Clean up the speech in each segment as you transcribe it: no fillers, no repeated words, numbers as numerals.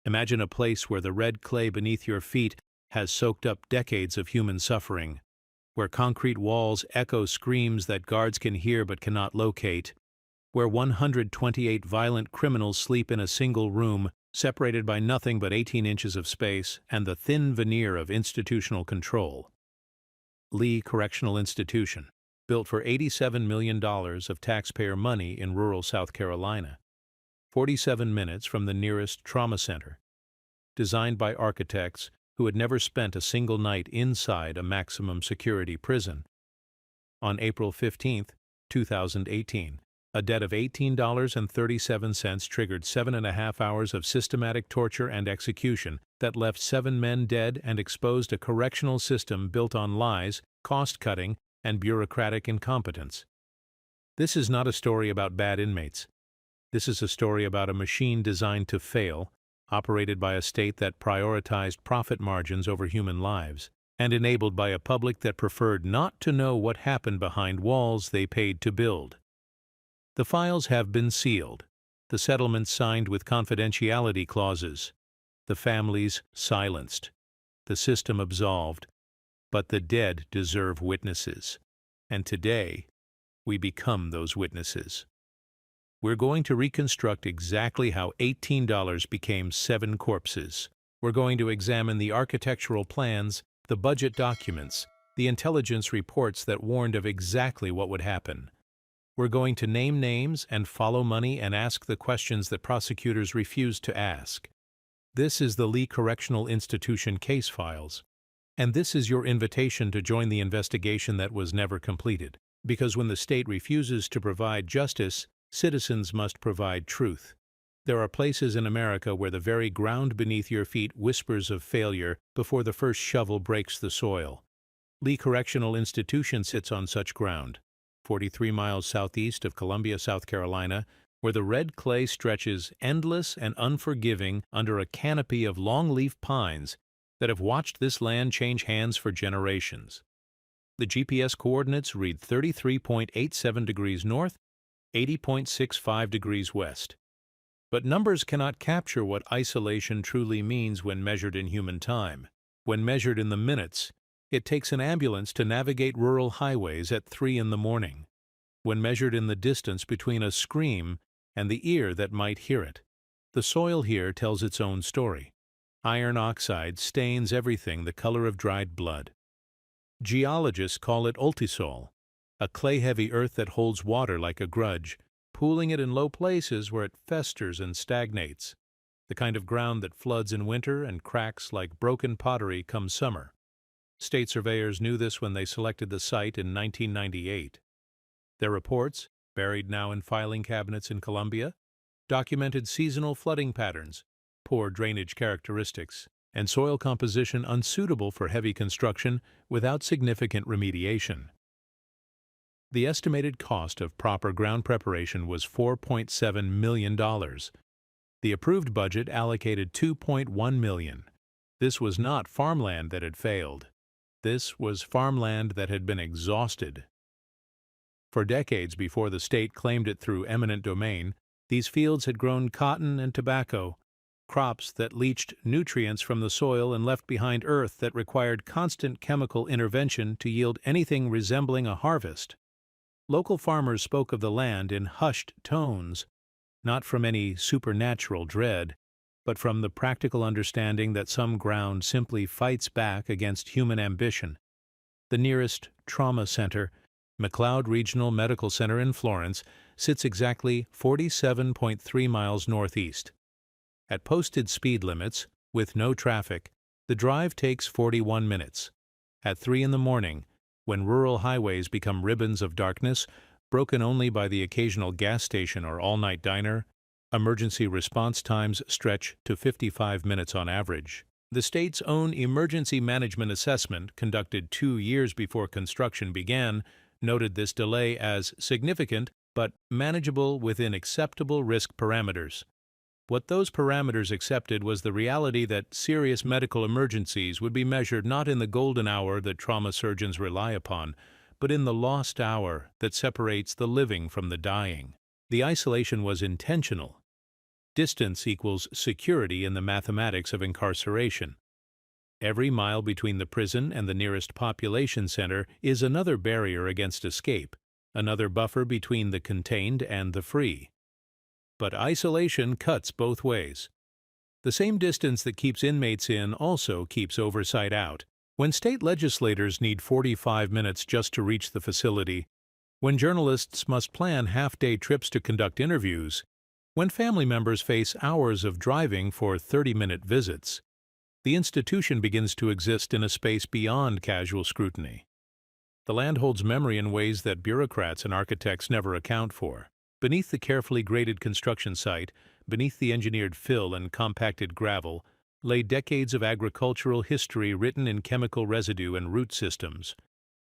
Imagine a place where the red clay beneath your feet has soaked up decades of human suffering, where concrete walls echo screams that guards can hear but cannot locate, where 128 violent criminals sleep in a single room, separated by nothing but 18 inches of space and the thin veneer of institutional control. Lee Correctional Institution, built for $87 million of taxpayer money in rural South Carolina, 47 minutes from the nearest trauma center, designed by architects who had never spent a single night inside a maximum security prison. On April 15, 2018, a debt of $18.37 triggered 7.5 hours of systematic torture and execution that left 7 men dead and exposed a correctional system built on lies, cost-cutting, and bureaucratic incompetence. This is not a story about bad inmates. This is a story about a machine designed to fail, operated by a state that prioritized profit margins over human lives, and enabled by a public that preferred not to know what happened behind walls they paid to build. The files have been sealed, the settlements signed with confidentiality clauses, the families silenced, the system absolved, but the dead deserve witnesses, and today we become those witnesses. We're going to reconstruct exactly how $18 became 7 corpses. We're going to examine the architectural plans, the budget documents, the intelligence reports that warned of exactly what would happen. We're going to name names and follow money and ask the questions that prosecutors refused to ask. This is the Lee Correctional Institution case files. And this is your invitation to join the investigation that was never completed. Because when the state refuses to provide justice, citizens must provide truth. There are places in America where the very ground beneath your feet whispers of failure before the first shovel breaks the soil. Lee Correctional Institution sits on such ground, 43 miles southeast of Columbia, South Carolina, where the red clay stretches endless and unforgiving under a canopy of longleaf pines that have watched this land change hands for generations. The GPS coordinates read 33.87 degrees north, 80.65 degrees west. But numbers cannot capture what isolation truly means when measured in human time. When measured in the minutes, it takes an ambulance to navigate rural highways at 3 in the morning. When measured in the distance between a scream and the ear that might hear it, the soil here tells its own story. Iron oxide stains everything the color of dried blood. Geologists call it ultisol, a clay-heavy earth that holds water like a grudge, pooling it in low places where it festers and stagnates, the kind of ground that floods in winter and cracks like broken pottery come summer. State surveyors knew this when they selected the site in 1998. Their reports, buried now in filing cabinets in Columbia, documented seasonal flooding patterns, poor drainage characteristics, and soil composition unsuitable for heavy construction without significant remediation. The estimated cost of proper ground preparation was $4.7 million. The approved budget allocated $2.1 million. This was not farmland that had failed. This was farmland that had been exhausted. For decades before the state claimed it through eminent domain, these fields had grown cotton and tobacco, crops that leached nutrients from the soil and left behind earth that required constant chemical intervention to yield anything resembling a harvest. Local farmers spoke of the land in hushed tones, not from any supernatural dread, but from the practical understanding that some ground simply fights back against human ambition. The nearest trauma center, McLeod Regional Medical Center in Florence, sits exactly 47.3 miles northeast. At posted speed limits, with no traffic, the drive takes 41 minutes. At 3 in the morning, when rural highways become ribbons of darkness, broken only by the occasional gas station or all-night diner, emergency response times stretch to 55 minutes on average. The state's own emergency management assessment, conducted 2 years before construction began, noted this delay as significant but manageable within acceptable risk parameters. What those parameters accepted was the reality that serious medical emergencies would be measured not in the golden hour that trauma surgeons rely upon, but in the lost hour that separates the living from the dying. The isolation was intentional. Distance equals security in the mathematics of incarceration. Every mile between the prison and the nearest population center is another barrier against escape, another buffer between the contained and the free. But isolation cuts both ways. The same distance that keeps inmates in also keeps oversight out. When state legislators need 45 minutes just to reach the facility, when journalists must plan half-day trips to conduct interviews, when family members face hours of driving for 30-minute visits, the institution begins to exist in a space beyond casual scrutiny. The land holds memory in ways that bureaucrats and architects never account for. Beneath the carefully graded construction site, beneath the engineered fill and compacted gravel, lay decades of agricultural history written in chemical residue and root systems.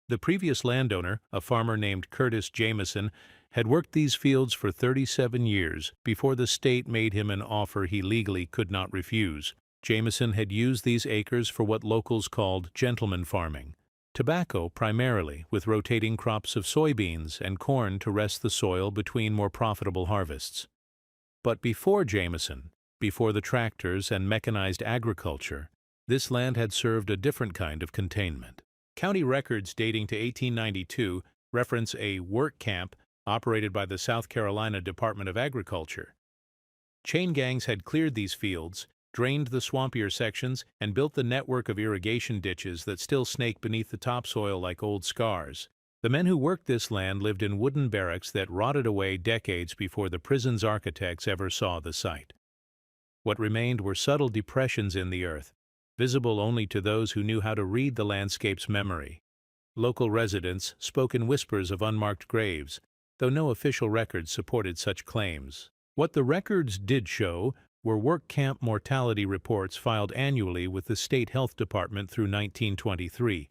The previous landowner, a farmer named Curtis Jameson, had worked these fields for 37 years before the state made him an offer he legally could not refuse. Jameson had used these acres for what locals called gentleman farming, tobacco primarily, with rotating crops of soybeans and corn to rest the soil between more profitable harvests. But before Jameson, before the tractors and mechanized agriculture, this land had served a different kind of containment. County records dating to 1892 reference a work camp operated by the South Carolina Department of Agriculture. Chain gangs had cleared these fields, drained the swampier sections, and built the network of irrigation ditches that still snake beneath the topsoil like old scars. The men who worked this land lived in wooden barracks that rotted away decades before the prison's architects ever saw the site. What remained were subtle depressions in the earth, visible only to those who knew how to read the landscape's memory. Local residents spoke in whispers of unmarked graves, though no official records supported such claims. What the records did show were work camp mortality reports filed annually with the state health department through 1923.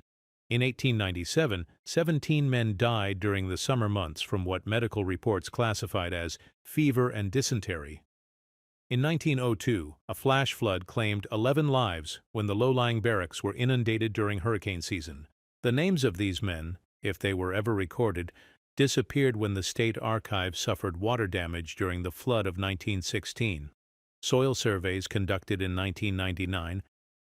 In 1897, 17 men died during the summer months from what medical reports classified as fever and dysentery. In 1902, a flash flood claimed 11 lives when the low-lying barracks were inundated during hurricane season. The names of these men, if they were ever recorded, disappeared when the state archives suffered water damage during the flood of 1916. Soil surveys conducted in 1999,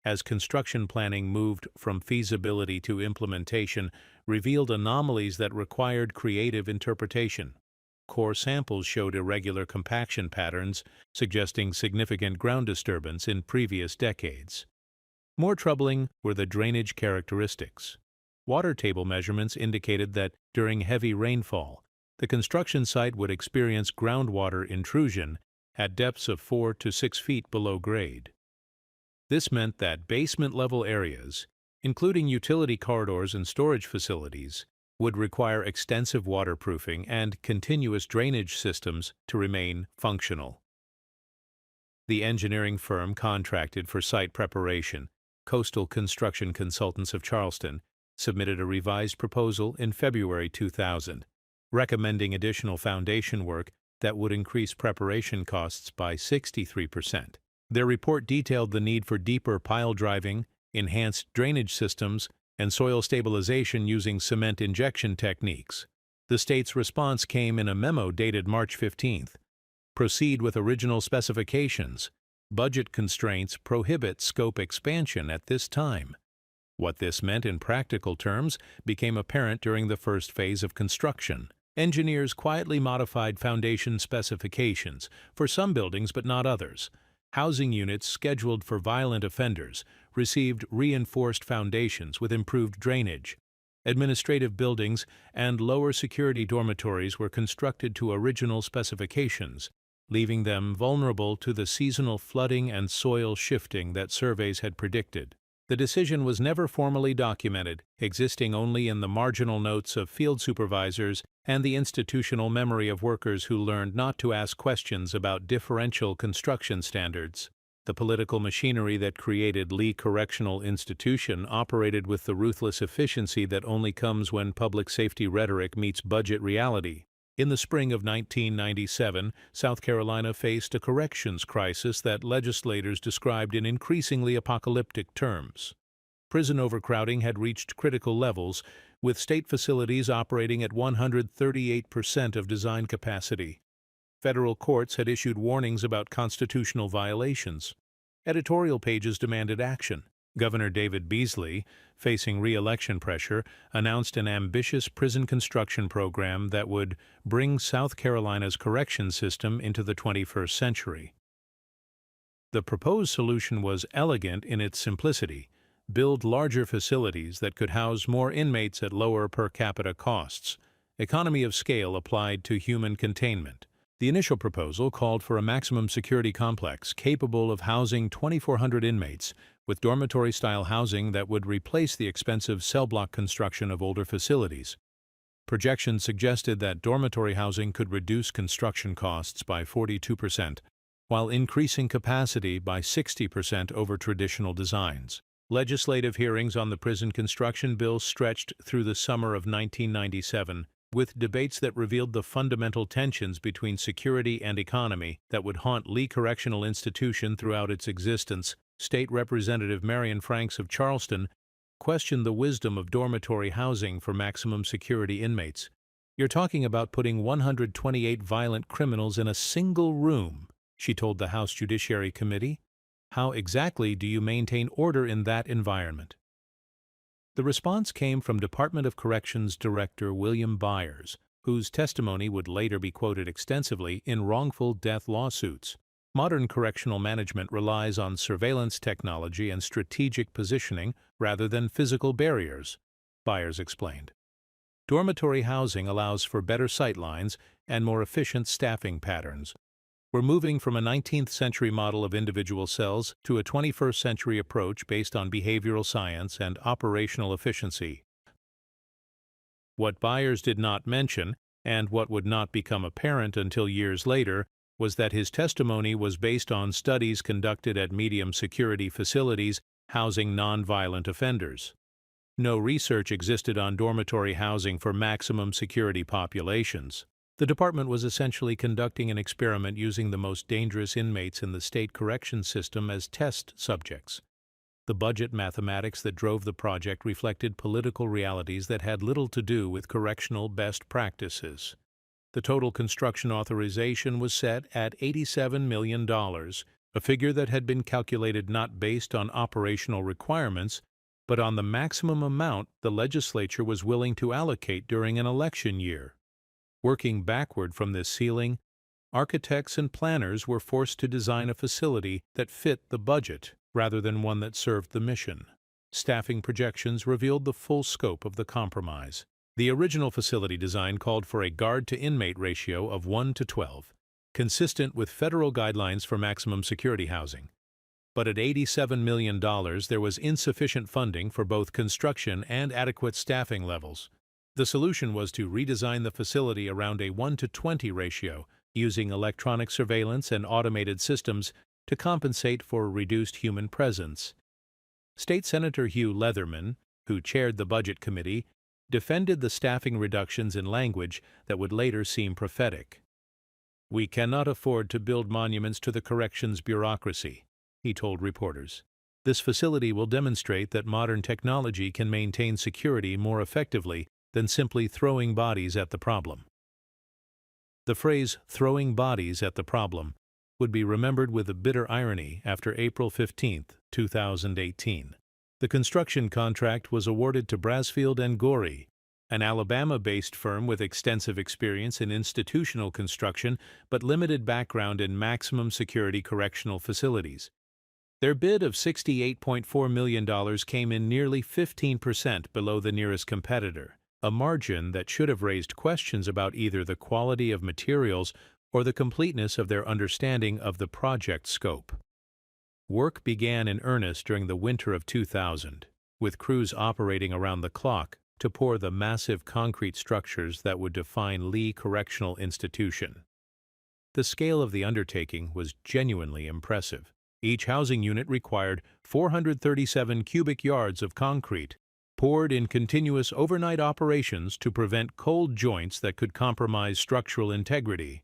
as construction planning moved from feasibility to implementation, revealed anomalies that required creative interpretation. Core samples showed irregular compaction patterns, suggesting significant ground disturbance in previous decades. More troubling were the drainage characteristics. Water table measurements indicated that during heavy rainfall, the construction site would experience groundwater intrusion at depths of 4 to 6 feet below grade. This meant that basement-level areas, including utility corridors and storage facilities, would require extensive waterproofing and continuous drainage systems to remain functional. The engineering firm contracted for site preparation, Coastal Construction Consultants of Charleston, submitted a revised proposal in February 2000, recommending additional foundation work that would increase preparation costs by 63%. Their report detailed the need for deeper pile driving, enhanced drainage systems, and soil stabilization using cement injection techniques. The state's response came in a memo dated March 15. Proceed with original specifications. Budget constraints prohibit scope expansion at this time. What this meant in practical terms became apparent during the first phase of construction. Engineers quietly modified foundation specifications for some buildings but not others. Housing units scheduled for violent offenders received reinforced foundations with improved drainage. Administrative buildings and lower security dormitories were constructed to original specifications, leaving them vulnerable to the seasonal flooding and soil shifting that surveys had predicted. The decision was never formally documented, existing only in the marginal notes of field supervisors and the institutional memory of workers who learned not to ask questions about differential construction standards. The political machinery that created Lee Correctional Institution operated with the ruthless efficiency that only comes when public safety rhetoric meets budget reality. In the spring of 1997, South Carolina faced a corrections crisis that legislators described in increasingly apocalyptic terms. Prison overcrowding had reached critical levels, with state facilities operating at 138% of design capacity. Federal courts had issued warnings about constitutional violations. Editorial pages demanded action. Governor David Beasley, facing re-election pressure, announced an ambitious prison construction program that would bring South Carolina's correction system into the 21st century. The proposed solution was elegant in its simplicity: build larger facilities that could house more inmates at lower per capita costs. Economy of scale applied to human containment. The initial proposal called for a maximum security complex capable of housing 2,400 inmates, with dormitory-style housing that would replace the expensive cell block construction of older facilities. Projections suggested that dormitory housing could reduce construction costs by 42%, while increasing capacity by 60% over traditional designs. Legislative hearings on the prison construction bill stretched through the summer of 1997, with debates that revealed the fundamental tensions between security and economy that would haunt Lee Correctional Institution throughout its existence. State Representative Marion Franks of Charleston questioned the wisdom of dormitory housing for maximum security inmates. "You're talking about putting 128 violent criminals in a single room," she told the House Judiciary Committee. "How exactly do you maintain order in that environment?" The response came from Department of Corrections Director William Byers, whose testimony would later be quoted extensively in wrongful death lawsuits. Modern correctional management relies on surveillance technology and strategic positioning rather than physical barriers, Byers explained. Dormitory housing allows for better sight lines and more efficient staffing patterns. We're moving from a 19th century model of individual cells to a 21st century approach based on behavioral science and operational efficiency. What Byers did not mention, and what would not become apparent until years later, was that his testimony was based on studies conducted at medium security facilities housing nonviolent offenders. No research existed on dormitory housing for maximum security populations. The department was essentially conducting an experiment using the most dangerous inmates in the state corrections system as test subjects. The budget mathematics that drove the project reflected political realities that had little to do with correctional best practices. The total construction authorization was set at $87 million, a figure that had been calculated not based on operational requirements, but on the maximum amount the legislature was willing to allocate during an election year. Working backward from this ceiling, architects and planners were forced to design a facility that fit the budget rather than one that served the mission. Staffing projections revealed the full scope of the compromise. The original facility design called for a guard-to-inmate ratio of 1:12, consistent with federal guidelines for maximum security housing. But at $87 million, there was insufficient funding for both construction and adequate staffing levels. The solution was to redesign the facility around a 1:20 ratio, using electronic surveillance and automated systems to compensate for reduced human presence. State Senator Hugh Leatherman, who chaired the Budget Committee, defended the staffing reductions in language that would later seem prophetic. "We cannot afford to build monuments to the corrections bureaucracy," he told reporters. "This facility will demonstrate that modern technology can maintain security more effectively than simply throwing bodies at the problem." The phrase "throwing bodies at the problem" would be remembered with a bitter irony after April 15, 2018. The construction contract was awarded to Brasfield & Gorrie, an Alabama-based firm with extensive experience in institutional construction but limited background in maximum security correctional facilities. Their bid of $68.4 million came in nearly 15% below the nearest competitor, a margin that should have raised questions about either the quality of materials or the completeness of their understanding of the project scope. Work began in earnest during the winter of 2000, with crews operating around the clock to pour the massive concrete structures that would define Lee Correctional Institution. The scale of the undertaking was genuinely impressive. Each housing unit required 437 cubic yards of concrete, poured in continuous overnight operations to prevent cold joints that could compromise structural integrity.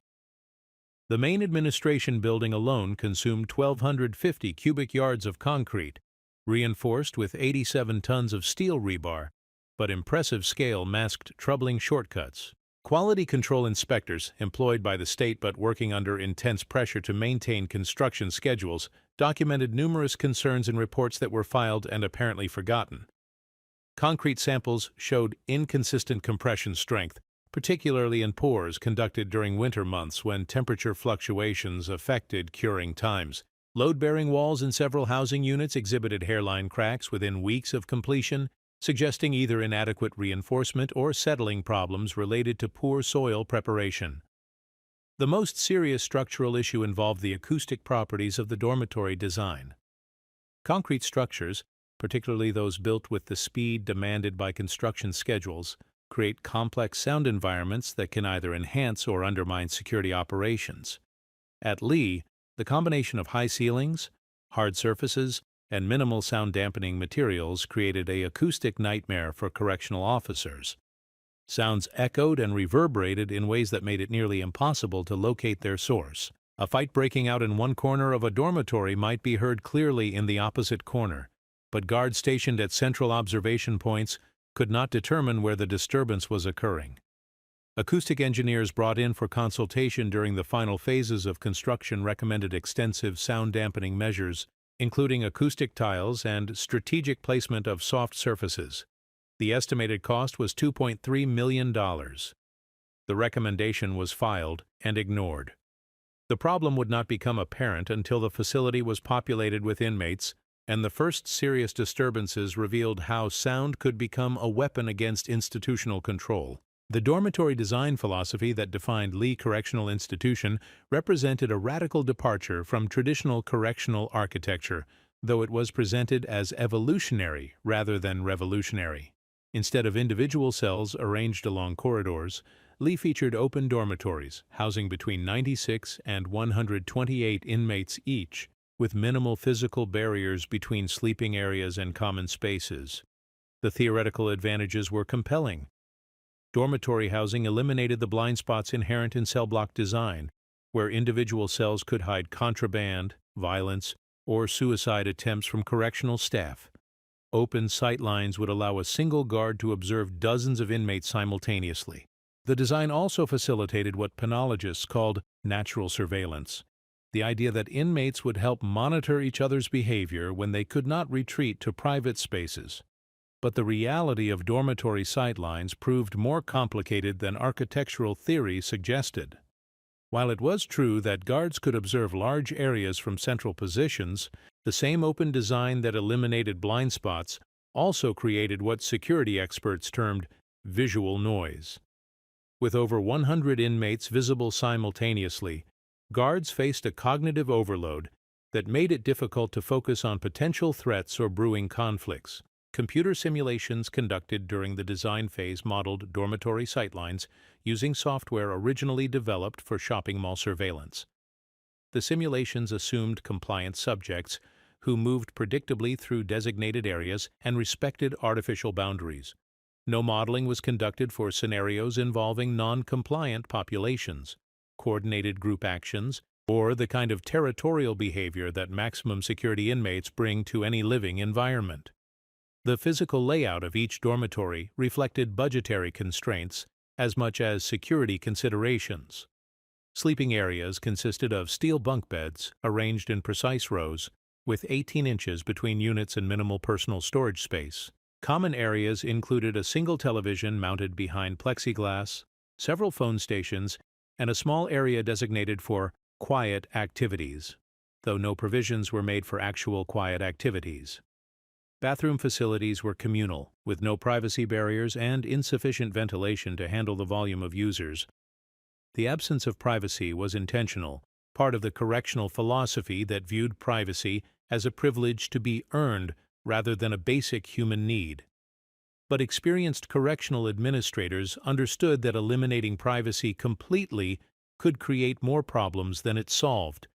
The main administration building alone consumed 1,250 cubic yards of concrete, reinforced with 87 tons of steel rebar, but impressive scale masked troubling shortcuts. Quality control inspectors, employed by the state but working under intense pressure to maintain construction schedules, documented numerous concerns in reports that were filed and apparently forgotten. Concrete samples showed inconsistent compression strength, particularly in pours conducted during winter months when temperature fluctuations affected curing times. Load-bearing walls in several housing units exhibited hairline cracks within weeks of completion, suggesting either inadequate reinforcement or settling problems related to poor soil preparation. The most serious structural issue involved the acoustic properties of the dormitory design. Concrete structures, particularly those built with the speed demanded by construction schedules, create complex sound environments that can either enhance or undermine security operations. At Lee, the combination of high ceilings, hard surfaces, and minimal sound-dampening materials created an acoustic nightmare for correctional officers. Sounds echoed and reverberated in ways that made it nearly impossible to locate their source. A fight breaking out in one corner of a dormitory might be heard clearly in the opposite corner, but guards stationed at central observation points could not determine where the disturbance was occurring. Acoustic engineers brought in for consultation during the final phases of construction recommended extensive sound-dampening measures, including acoustic tiles and strategic placement of soft surfaces. The estimated cost was $2.3 million. The recommendation was filed and ignored. The problem would not become apparent until the facility was populated with inmates, and the first serious disturbances revealed how sound could become a weapon against institutional control. The dormitory design philosophy that defined Lee Correctional Institution represented a radical departure from traditional correctional architecture, though it was presented as evolutionary rather than revolutionary. Instead of individual cells arranged along corridors, Lee featured open dormitories, housing between 96 and 128 inmates each, with minimal physical barriers between sleeping areas and common spaces. The theoretical advantages were compelling. Dormitory housing eliminated the blind spots inherent in cell block design, where individual cells could hide contraband, violence, or suicide attempts from correctional staff. Open sight lines would allow a single guard to observe dozens of inmates simultaneously. The design also facilitated what penologists called natural surveillance, the idea that inmates would help monitor each other's behavior when they could not retreat to private spaces. But the reality of dormitory sightlines proved more complicated than architectural theory suggested. While it was true that guards could observe large areas from central positions, the same open design that eliminated blind spots also created what security experts termed visual noise. With over 100 inmates visible simultaneously, guards faced a cognitive overload that made it difficult to focus on potential threats or brewing conflicts. Computer simulations conducted during the design phase modeled dormitory sightlines using software originally developed for shopping mall surveillance. The simulations assumed compliant subjects who moved predictably through designated areas and respected artificial boundaries. No modeling was conducted for scenarios involving non-compliant populations, coordinated group actions, or the kind of territorial behavior that maximum security inmates bring to any living environment. The physical layout of each dormitory reflected budgetary constraints as much as security considerations. Sleeping areas consisted of steel bunk beds arranged in precise rows, with 18 inches between units and minimal personal storage space. Common areas included a single television mounted behind plexiglass, several phone stations, and a small area designated for quiet activities, though no provisions were made for actual quiet activities. Bathroom facilities were communal, with no privacy barriers and insufficient ventilation to handle the volume of users. The absence of privacy was intentional, part of the correctional philosophy that viewed privacy as a privilege to be earned rather than a basic human need. But experienced correctional administrators understood that eliminating privacy completely could create more problems than it solved.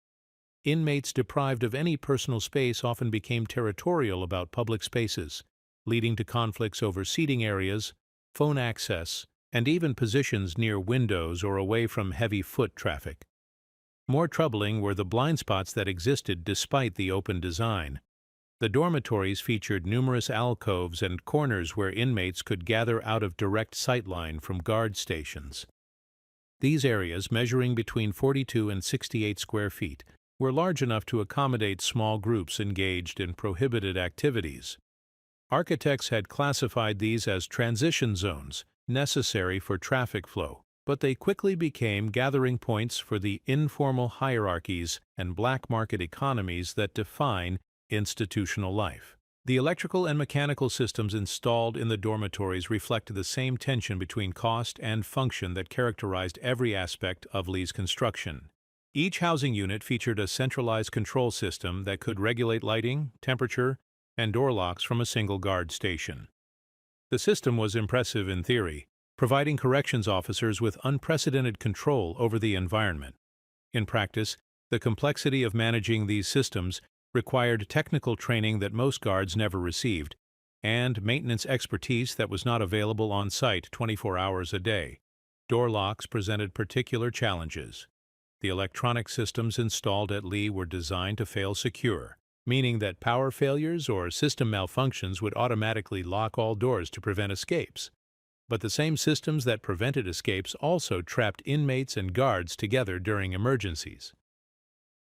Inmates deprived of any personal space often became territorial about public spaces, leading to conflicts over seating areas, phone access, and even positions near windows or away from heavy foot traffic. More troubling were the blind spots that existed despite the open design. The dormitories featured numerous alcoves and corners where inmates could gather out of direct sightline from guard stations. These areas, measuring between 42 and 68 square feet, were large enough to accommodate small groups engaged in prohibited activities. Architects had classified these as transition zones, necessary for traffic flow, but they quickly became gathering points for the informal hierarchies and black market economies that define institutional life. The electrical and mechanical systems installed in the dormitories reflected the same tension between cost and function that characterized every aspect of Lee's construction. Each housing unit featured a centralized control system that could regulate lighting, temperature, and door locks from a single guard station. The system was impressive in theory, providing corrections officers with unprecedented control over the environment. In practice, the complexity of managing these systems required technical training that most guards never received, and maintenance expertise that was not available on site 24 hours a day. Door locks presented particular challenges. The electronic systems installed at Lee were designed to fail secure, meaning that power failures or system malfunctions would automatically lock all doors to prevent escapes. But the same systems that prevented escapes also trapped inmates and guards together during emergencies.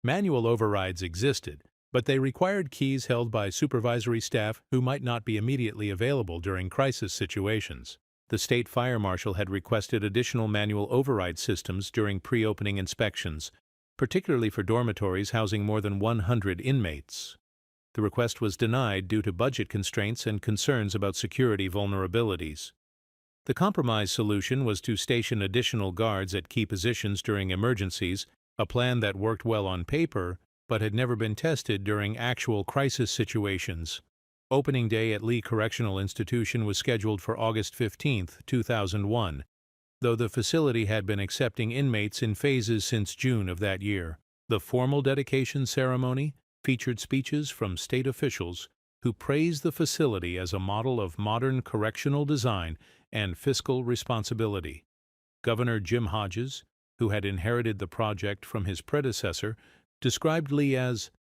Manual overrides existed, but they required keys held by supervisory staff who might not be immediately available during crisis situations. The state fire marshal had requested additional manual override systems during pre-opening inspections, particularly for dormitories housing more than 100 inmates. The request was denied due to budget constraints and concerns about security vulnerabilities. The compromise solution was to station additional guards at key positions during emergencies, a plan that worked well on paper but had never been tested during actual crisis situations. Opening day at Lee Correctional Institution was scheduled for August 15, 2001, though the facility had been accepting inmates in phases since June of that year. The formal dedication ceremony featured speeches from state officials who praised the facility as a model of modern correctional design and fiscal responsibility. Governor Jim Hodges, who had inherited the project from his predecessor, described Lee as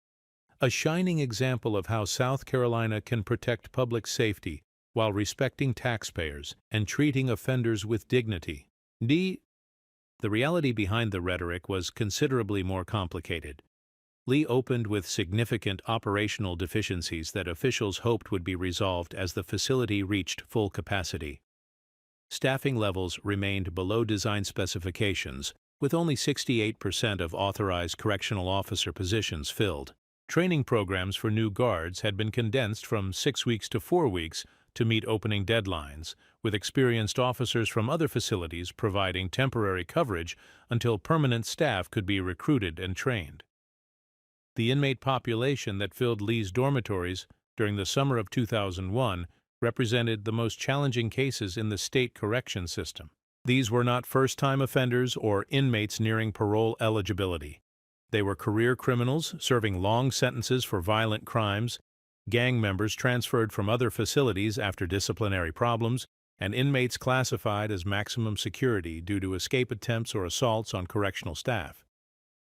a shining example of how South Carolina can protect public safety while respecting taxpayers and treating offenders with dignity. The reality behind the rhetoric was considerably more complicated. Lee opened with significant operational deficiencies that officials hoped would be resolved as the facility reached full capacity. Staffing levels remained below design specifications, with only 68% of authorized correctional officer positions filled. Training programs for new guards had been condensed from 6 weeks to 4 weeks to meet opening deadlines, with experienced officers from other facilities providing temporary coverage until permanent staff could be recruited and trained. The inmate population that filled Lee's dormitories during the summer of 2001 represented the most challenging cases in the state correction system. These were not first-time offenders or inmates nearing parole eligibility. They were career criminals serving long sentences for violent crimes, gang members transferred from other facilities after disciplinary problems, and inmates classified as maximum security due to escape attempts or assaults on correctional staff.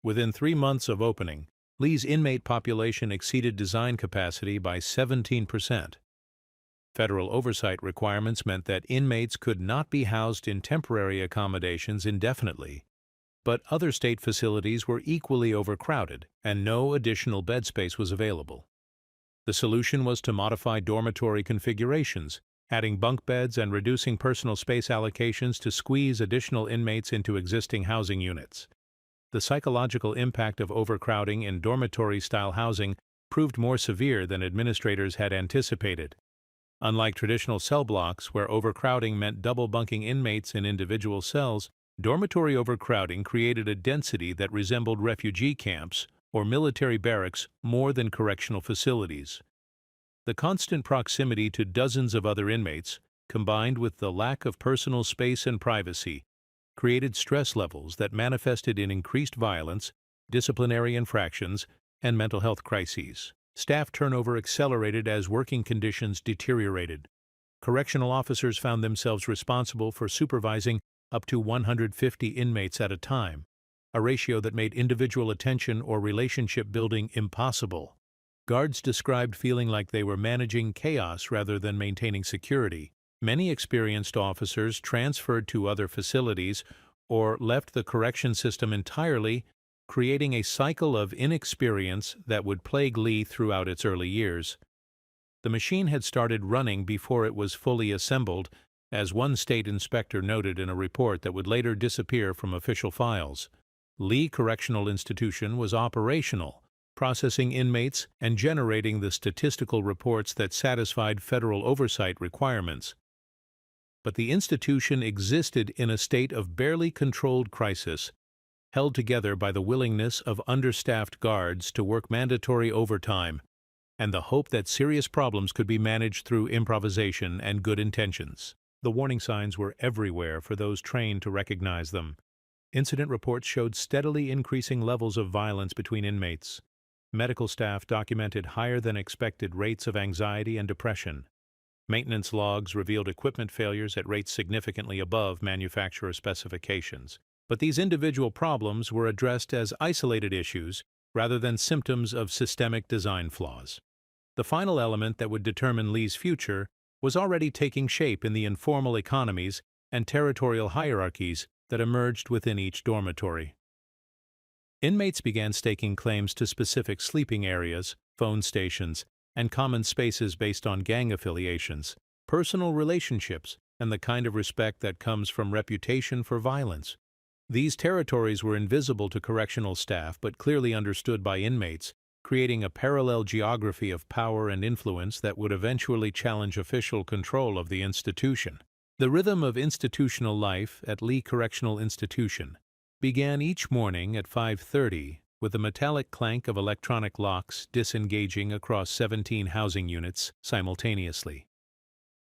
Within 3 months of opening, Lee's inmate population exceeded design capacity by 17%. Federal oversight requirements meant that inmates could not be housed in temporary accommodations indefinitely, but other state facilities were equally overcrowded, and no additional bed space was available. The solution was to modify dormitory configurations, adding bunk beds and reducing personal space allocations to squeeze additional inmates into existing housing units. The psychological impact of overcrowding in dormitory-style housing proved more severe than administrators had anticipated. Unlike traditional cell blocks, where overcrowding meant double bunking inmates in individual cells, dormitory overcrowding created a density that resembled refugee camps or military barracks more than correctional facilities. The constant proximity to dozens of other inmates, combined with the lack of personal space and privacy, created stress levels that manifested in increased violence, disciplinary infractions, and mental health crises. Staff turnover accelerated as working conditions deteriorated. Correctional officers found themselves responsible for supervising up to 150 inmates at a time, a ratio that made individual attention or relationship building impossible. Guards described feeling like they were managing chaos rather than maintaining security. Many experienced officers transferred to other facilities or left the correction system entirely, creating a cycle of inexperience that would plague Lee throughout its early years. The machine had started running before it was fully assembled, as one state inspector noted in a report that would later disappear from official files. Lee Correctional Institution was operational, processing inmates and generating the statistical reports that satisfied federal oversight requirements. But the institution existed in a state of barely controlled crisis, held together by the willingness of understaffed guards to work mandatory overtime and the hope that serious problems could be managed through improvisation and good intentions. The warning signs were everywhere for those trained to recognize them. Incident reports showed steadily increasing levels of violence between inmates. Medical staff documented higher than expected rates of anxiety and depression. Maintenance logs revealed equipment failures at rates significantly above manufacturer specifications. But these individual problems were addressed as isolated issues rather than symptoms of systemic design flaws. The final element that would determine Lee's future was already taking shape in the informal economies and territorial hierarchies that emerged within each dormitory. Inmates began staking claims to specific sleeping areas, phone stations, and common spaces based on gang affiliations, personal relationships, and the kind of respect that comes from reputation for violence. These territories were invisible to correctional staff but clearly understood by inmates, creating a parallel geography of power and influence that would eventually challenge official control of the institution. The rhythm of institutional life at Lee Correctional Institution began each morning at 5:30 with the metallic clank of electronic locks disengaging across 17 housing units simultaneously.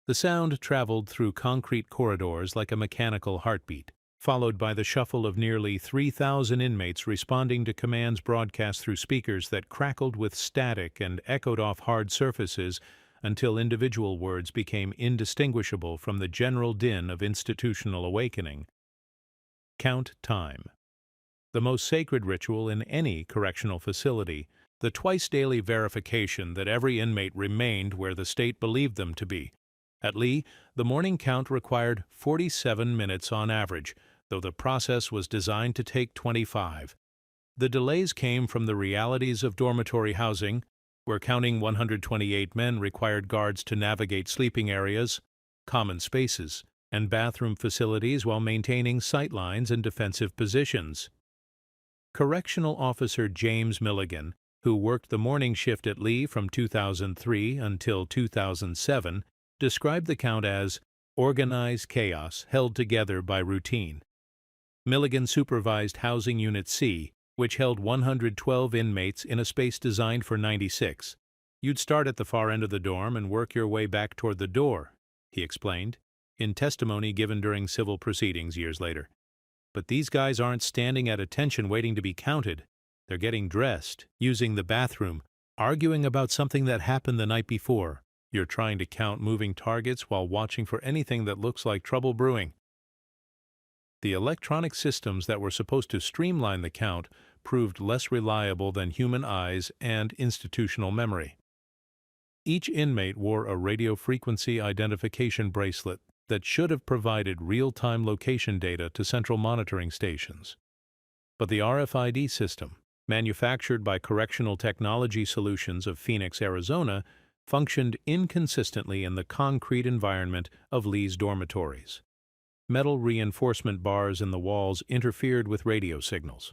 The sound traveled through concrete corridors like a mechanical heartbeat, followed by the shuffle of nearly 3,000 inmates responding to commands broadcast through speakers that crackled with static and echoed off hard surfaces until individual words became indistinguishable from the general din of institutional awakening. Count time. The most sacred ritual in any correctional facility, the twice-daily verification that every inmate remained where the state believed them to be. At Lee, the morning count required 47 minutes on average, though the process was designed to take 25. The delays came from the realities of dormitory housing, where counting 128 men required guards to navigate sleeping areas, common spaces, and bathroom facilities while maintaining sightlines and defensive positions. Correctional Officer James Milligan, who worked the morning shift at Lee from 2003 until 2007, described the count as organized chaos held together by routine. Milligan supervised Housing Unit C, which held 112 inmates in a space designed for 96. You'd start at the far end of the dorm and work your way back toward the door, he explained, in testimony given during civil proceedings years later. But these guys aren't standing at attention waiting to be counted. They're getting dressed, using the bathroom, arguing about something that happened the night before. You're trying to count moving targets while watching for anything that looks like trouble brewing. The electronic systems that were supposed to streamline the count proved less reliable than human eyes and institutional memory. Each inmate wore a radio frequency identification bracelet that should have provided real-time location data to central monitoring stations. But the RFID system, manufactured by Correctional Technology Solutions of Phoenix, Arizona, functioned inconsistently in the concrete environment of Lee's dormitories. Metal reinforcement bars in the walls interfered with radio signals.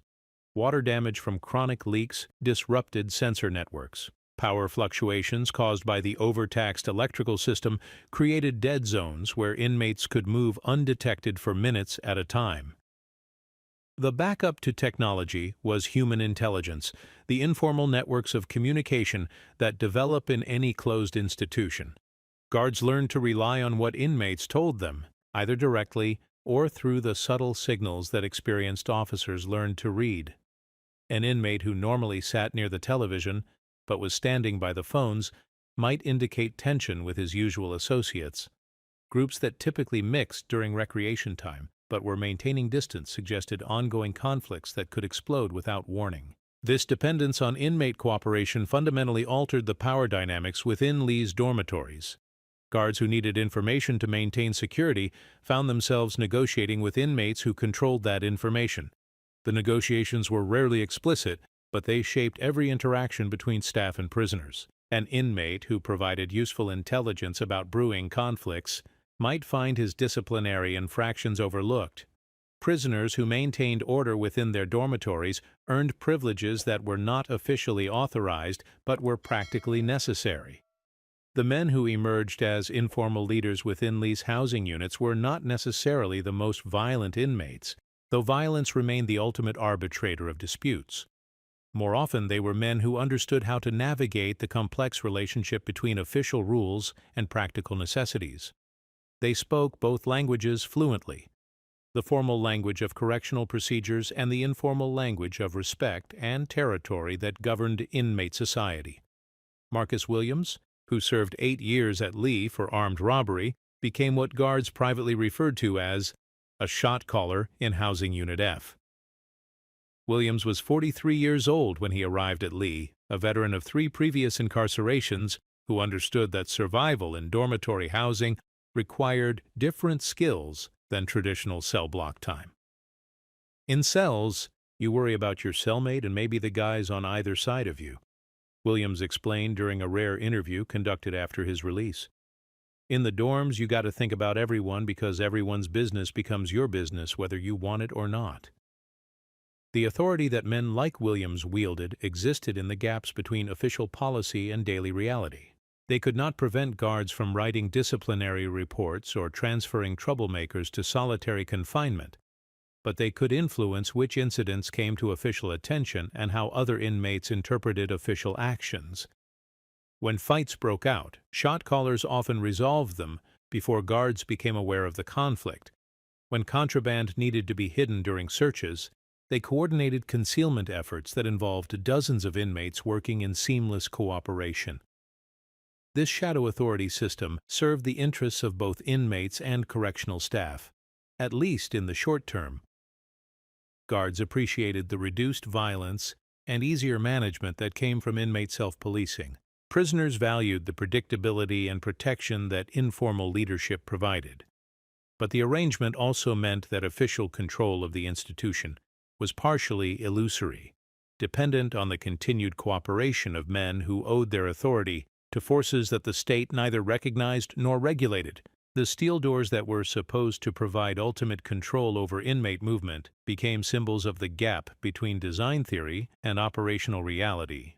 Water damage from chronic leaks disrupted sensor networks. Power fluctuations caused by the overtaxed electrical system created dead zones where inmates could move undetected for minutes at a time. The backup to technology was human intelligence, the informal networks of communication that develop in any closed institution. Guards learned to rely on what inmates told them, either directly or through the subtle signals that experienced officers learned to read. An inmate who normally sat near the television, but was standing by the phones, might indicate tension with his usual associates. Groups that typically mixed during recreation time, but were maintaining distance suggested ongoing conflicts that could explode without warning. This dependence on inmate cooperation fundamentally altered the power dynamics within Lee's dormitories. Guards who needed information to maintain security found themselves negotiating with inmates who controlled that information. The negotiations were rarely explicit, but they shaped every interaction between staff and prisoners. An inmate who provided useful intelligence about brewing conflicts might find his disciplinary infractions overlooked. Prisoners who maintained order within their dormitories earned privileges that were not officially authorized but were practically necessary. The men who emerged as informal leaders within Lee's housing units were not necessarily the most violent inmates, though violence remained the ultimate arbitrator of disputes. More often, they were men who understood how to navigate the complex relationship between official rules and practical necessities. They spoke both languages fluently, the formal language of correctional procedures and the informal language of respect and territory that governed inmate society. Marcus Williams, who served 8 years at Lee for armed robbery, became what guards privately referred to as a shot caller in Housing Unit F. Williams was 43 years old when he arrived at Lee, a veteran of 3 previous incarcerations who understood that survival in dormitory housing required different skills than traditional cell block time. In cells, you worry about your cellmate and maybe the guys on either side of you, Williams explained during a rare interview conducted after his release. In the dorms, you got to think about everyone because everyone's business becomes your business whether you want it or not. The authority that men like Williams wielded existed in the gaps between official policy and daily reality. They could not prevent guards from writing disciplinary reports or transferring troublemakers to solitary confinement, but they could influence which incidents came to official attention and how other inmates interpreted official actions. When fights broke out, shot callers often resolved them before guards became aware of the conflict. When contraband needed to be hidden during searches, they coordinated concealment efforts that involved dozens of inmates working in seamless cooperation. This shadow authority system served the interests of both inmates and correctional staff, at least in the short term. Guards appreciated the reduced violence and easier management that came from inmate self-policing. Prisoners valued the predictability and protection that informal leadership provided. But the arrangement also meant that official control of the institution was partially illusory, dependent on the continued cooperation of men who owed their authority to forces that the state neither recognized nor regulated. The steel doors that were supposed to provide ultimate control over inmate movement became symbols of the gap between design theory and operational reality.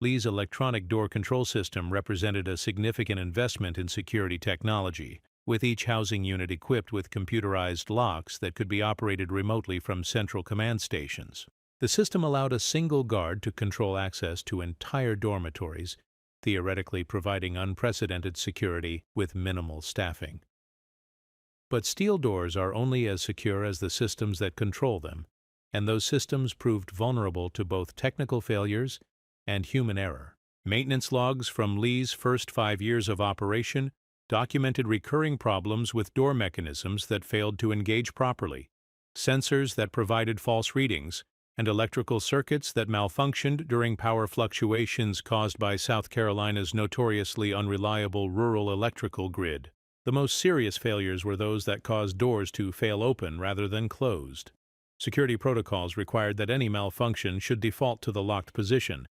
Lee's electronic door control system represented a significant investment in security technology, with each housing unit equipped with computerized locks that could be operated remotely from central command stations. The system allowed a single guard to control access to entire dormitories, theoretically providing unprecedented security with minimal staffing. But steel doors are only as secure as the systems that control them, and those systems proved vulnerable to both technical failures and human error. Maintenance logs from Lee's first 5 years of operation documented recurring problems with door mechanisms that failed to engage properly, sensors that provided false readings, and electrical circuits that malfunctioned during power fluctuations caused by South Carolina's notoriously unreliable rural electrical grid. The most serious failures were those that caused doors to fail open rather than closed. Security protocols required that any malfunction should default to the locked position,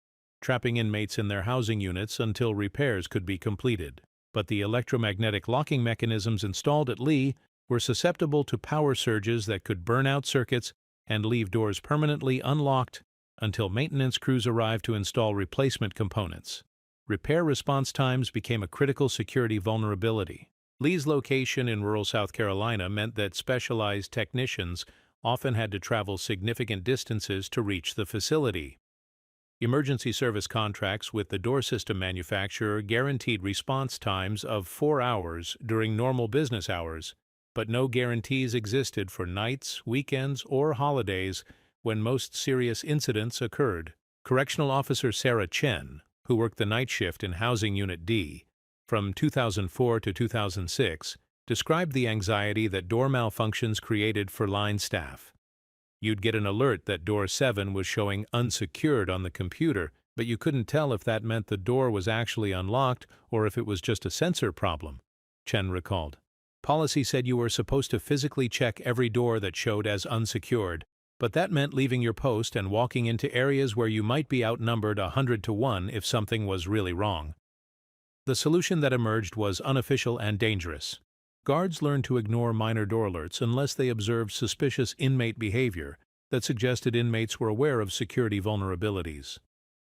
trapping inmates in their housing units until repairs could be completed. But the electromagnetic locking mechanisms installed at Lee were susceptible to power surges that could burn out circuits and leave doors permanently unlocked until maintenance crews arrived to install replacement components. Repair response times became a critical security vulnerability. Lee's location in rural South Carolina meant that specialized technicians often had to travel significant distances to reach the facility. Emergency service contracts with the door system manufacturer guaranteed response times of 4 hours during normal business hours, but no guarantees existed for nights, weekends, or holidays when most serious incidents occurred. Correctional Officer Sarah Chen, who worked the night shift in Housing Unit D from 2004 to 2006, described the anxiety that door malfunctions created for line staff. You'd get an alert that door 7 was showing unsecured on the computer, but you couldn't tell if that meant the door was actually unlocked or if it was just a sensor problem, Chen recalled. Policy said you were supposed to physically check every door that showed as unsecured, but that meant leaving your post and walking into areas where you might be outnumbered 100 to 1 if something was really wrong. The solution that emerged was unofficial and dangerous. Guards learned to ignore minor door alerts unless they observed suspicious inmate behavior that suggested inmates were aware of security vulnerabilities.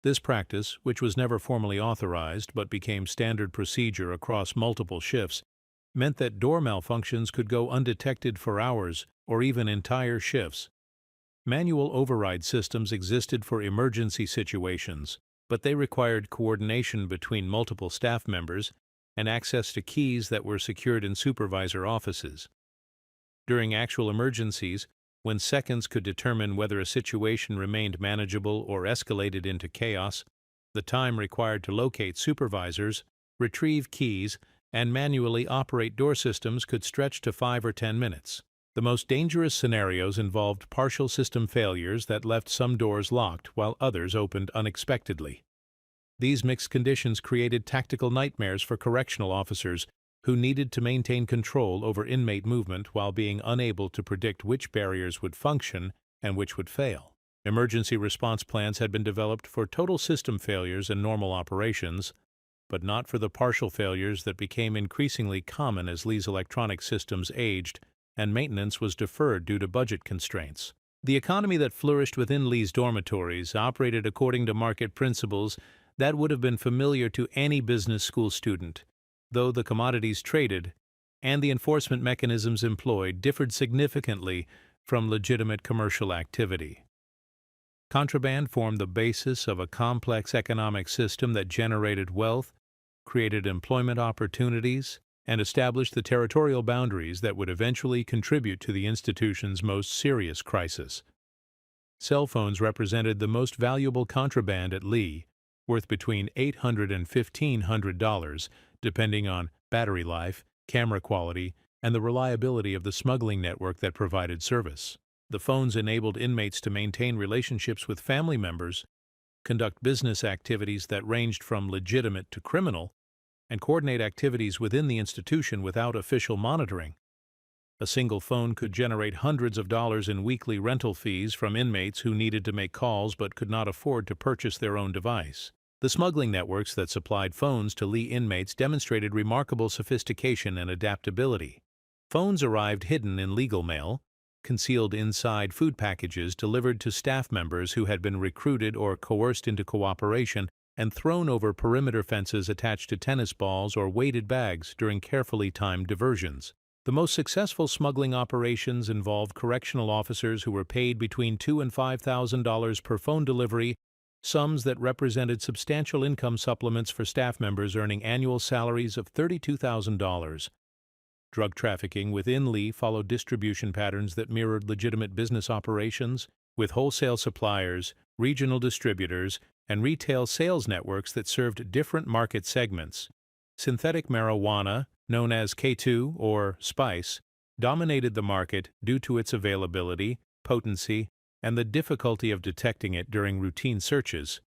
This practice, which was never formally authorized but became standard procedure across multiple shifts, meant that door malfunctions could go undetected for hours or even entire shifts. Manual override systems existed for emergency situations, but they required coordination between multiple staff members and access to keys that were secured in supervisor offices. During actual emergencies, when seconds could determine whether a situation remained manageable or escalated into chaos, the time required to locate supervisors, retrieve keys, and manually operate door systems could stretch to 5 or 10 minutes. The most dangerous scenarios involved partial system failures that left some doors locked while others opened unexpectedly. These mixed conditions created tactical nightmares for correctional officers who needed to maintain control over inmate movement while being unable to predict which barriers would function and which would fail. Emergency response plans had been developed for total system failures and normal operations, but not for the partial failures that became increasingly common as Lee's electronic systems aged and maintenance was deferred due to budget constraints. The economy that flourished within Lee's dormitories operated according to market principles that would have been familiar to any business school student, though the commodities traded and the enforcement mechanisms employed differed significantly from legitimate commercial activity. Contraband formed the basis of a complex economic system that generated wealth, created employment opportunities, and established the territorial boundaries that would eventually contribute to the institution's most serious crisis. Cell phones represented the most valuable contraband at Lee, worth between $800 and $1,500, depending on battery life, camera quality, and the reliability of the smuggling network that provided service. The phones enabled inmates to maintain relationships with family members, conduct business activities that ranged from legitimate to criminal, and coordinate activities within the institution without official monitoring. A single phone could generate hundreds of dollars in weekly rental fees from inmates who needed to make calls but could not afford to purchase their own device. The smuggling networks that supplied phones to Lee inmates demonstrated remarkable sophistication and adaptability. Phones arrived hidden in legal mail, concealed inside food packages delivered to staff members who had been recruited or coerced into cooperation, and thrown over perimeter fences attached to tennis balls or weighted bags during carefully timed diversions. The most successful smuggling operations involved correctional officers who were paid between $2,000 and $5,000 per phone delivery, sums that represented substantial income supplements for staff members earning annual salaries of $32,000. Drug trafficking within Lee followed distribution patterns that mirrored legitimate business operations, with wholesale suppliers, regional distributors, and retail sales networks that served different market segments. Synthetic marijuana, known as K2 or spice, dominated the market due to its availability, potency, and the difficulty of detecting it during routine searches.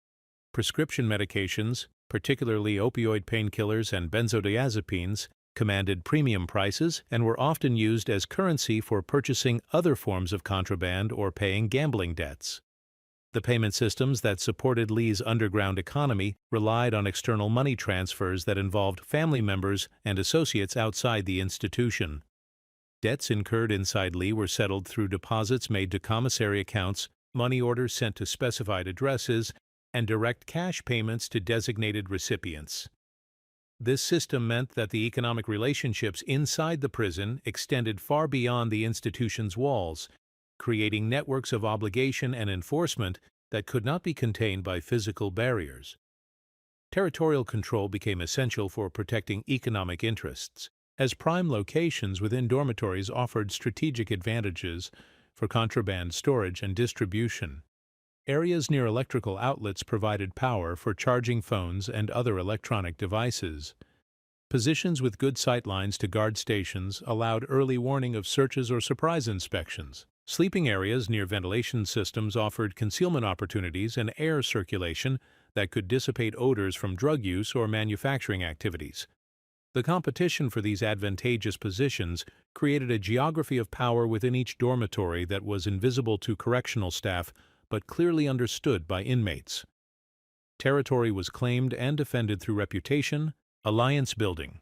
Prescription medications, particularly opioid painkillers and benzodiazepines, commanded premium prices and were often used as currency for purchasing other forms of contraband or paying gambling debts. The payment systems that supported Lee's underground economy relied on external money transfers that involved family members and associates outside the institution. Debts incurred inside Lee were settled through deposits made to commissary accounts, money orders sent to specified addresses, and direct cash payments to designated recipients. This system meant that the economic relationships inside the prison extended far beyond the institution's walls, creating networks of obligation and enforcement that could not be contained by physical barriers. Territorial control became essential for protecting economic interests, as prime locations within dormitories offered strategic advantages for contraband storage and distribution. Areas near electrical outlets provided power for charging phones and other electronic devices. Positions with good sightlines to guard stations allowed early warning of searches or surprise inspections. Sleeping areas near ventilation systems offered concealment opportunities and air circulation that could dissipate odors from drug use or manufacturing activities. The competition for these advantageous positions created a geography of power within each dormitory that was invisible to correctional staff but clearly understood by inmates. Territory was claimed and defended through reputation, alliance building,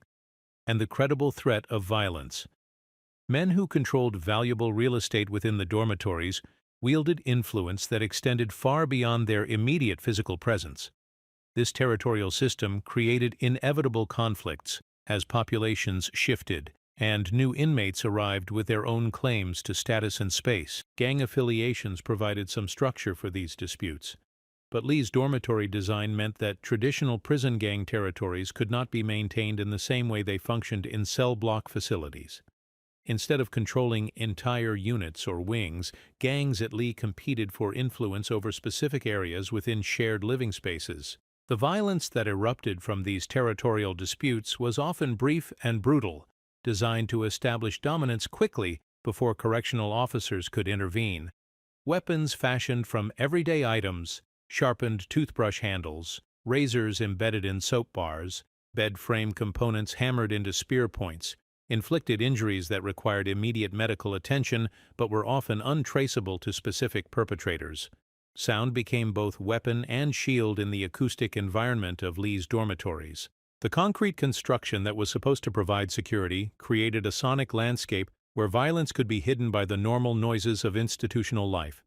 and the credible threat of violence. Men who controlled valuable real estate within the dormitories wielded influence that extended far beyond their immediate physical presence. This territorial system created inevitable conflicts as populations shifted and new inmates arrived with their own claims to status and space. Gang affiliations provided some structure for these disputes, but Lee's dormitory design meant that traditional prison gang territories could not be maintained in the same way they functioned in cell block facilities. Instead of controlling entire units or wings, gangs at Lee competed for influence over specific areas within shared living spaces. The violence that erupted from these territorial disputes was often brief and brutal, designed to establish dominance quickly before correctional officers could intervene. Weapons fashioned from everyday items, sharpened toothbrush handles, razors embedded in soap bars, bed frame components hammered into spear points, inflicted injuries that required immediate medical attention but were often untraceable to specific perpetrators. Sound became both weapon and shield in the acoustic environment of Lee's dormitories. The concrete construction that was supposed to provide security created a sonic landscape where violence could be hidden by the normal noises of institutional life.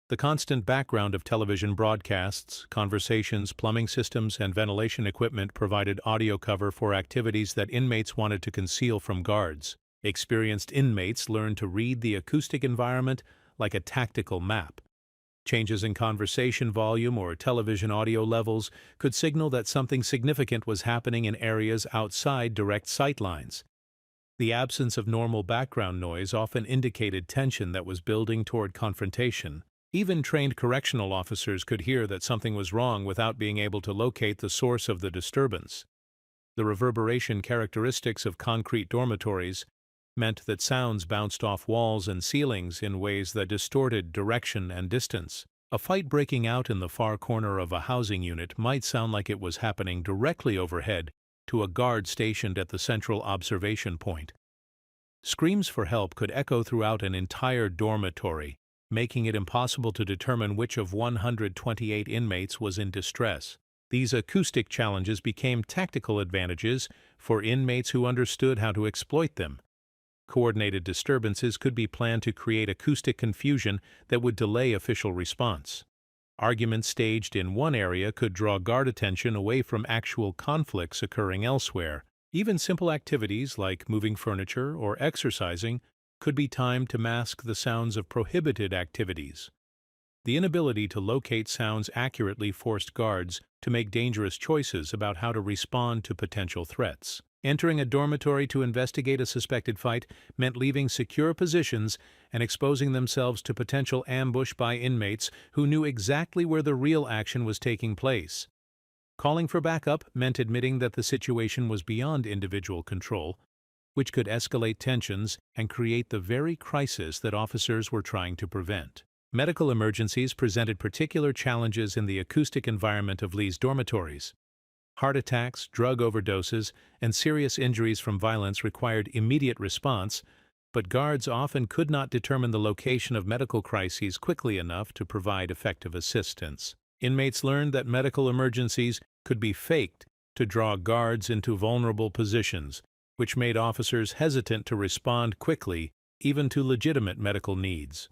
The constant background of television broadcasts, conversations, plumbing systems, and ventilation equipment provided audio cover for activities that inmates wanted to conceal from guards. Experienced inmates learned to read the acoustic environment like a tactical map. Changes in conversation volume or television audio levels could signal that something significant was happening in areas outside direct sight lines. The absence of normal background noise often indicated tension that was building toward confrontation. Even trained correctional officers could hear that something was wrong without being able to locate the source of the disturbance. The reverberation characteristics of concrete dormitories meant that sounds bounced off walls and ceilings in ways that distorted direction and distance. A fight breaking out in the far corner of a housing unit might sound like it was happening directly overhead to a guard stationed at the central observation point. Screams for help could echo throughout an entire dormitory, making it impossible to determine which of 128 inmates was in distress. These acoustic challenges became tactical advantages for inmates who understood how to exploit them. Coordinated disturbances could be planned to create acoustic confusion that would delay official response. Arguments staged in one area could draw guard attention away from actual conflicts occurring elsewhere. Even simple activities like moving furniture or exercising could be timed to mask the sounds of prohibited activities. The inability to locate sounds accurately forced guards to make dangerous choices about how to respond to potential threats. Entering a dormitory to investigate a suspected fight meant leaving secure positions and exposing themselves to potential ambush by inmates who knew exactly where the real action was taking place. Calling for backup meant admitting that the situation was beyond individual control, which could escalate tensions and create the very crisis that officers were trying to prevent. Medical emergencies presented particular challenges in the acoustic environment of Lee's dormitories. Heart attacks, drug overdoses, and serious injuries from violence required immediate response, but guards often could not determine the location of medical crises quickly enough to provide effective assistance. Inmates learned that medical emergencies could be faked to draw guards into vulnerable positions, which made officers hesitant to respond quickly, even to legitimate medical needs.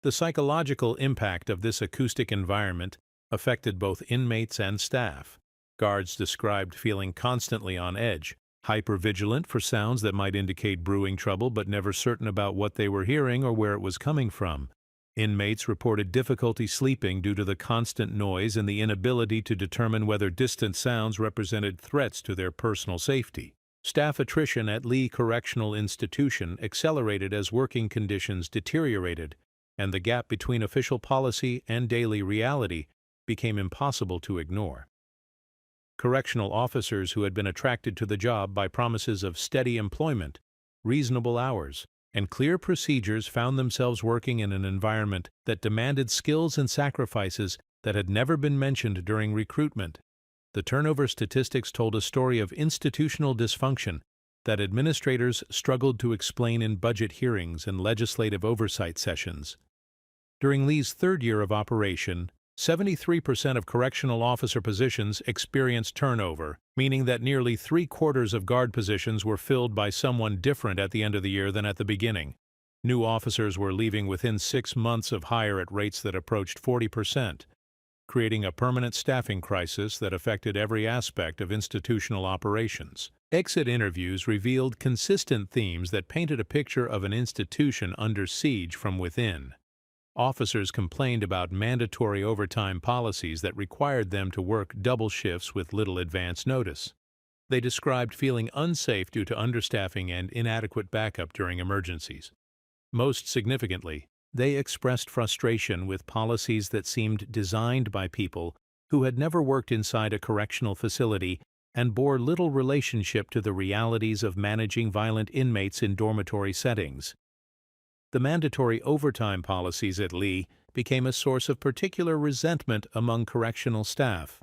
The psychological impact of this acoustic environment affected both inmates and staff. Guards described feeling constantly on edge, hypervigilant for sounds that might indicate brewing trouble but never certain about what they were hearing or where it was coming from. Inmates reported difficulty sleeping due to the constant noise and the inability to determine whether distant sounds represented threats to their personal safety. Staff attrition at Lee Correctional Institution accelerated as working conditions deteriorated, and the gap between official policy and daily reality became impossible to ignore. Correctional officers who had been attracted to the job by promises of steady employment, reasonable hours, and clear procedures found themselves working in an environment that demanded skills and sacrifices that had never been mentioned during recruitment. The turnover statistics told a story of institutional dysfunction that administrators struggled to explain in budget hearings and legislative oversight sessions. During Lee's third year of operation, 73% of correctional officer positions experienced turnover, meaning that nearly three-quarters of guard positions were filled by someone different at the end of the year than at the beginning. New officers were leaving within 6 months of hire at rates that approached 40%, creating a permanent staffing crisis that affected every aspect of institutional operations. Exit interviews revealed consistent themes that painted a picture of an institution under siege from within. Officers complained about mandatory overtime policies that required them to work double shifts with little advance notice. They described feeling unsafe due to understaffing and inadequate backup during emergencies. Most significantly, they expressed frustration with policies that seemed designed by people who had never worked inside a correctional facility and bore little relationship to the realities of managing violent inmates in dormitory settings. The mandatory overtime policies at Lee became a source of particular resentment among correctional staff.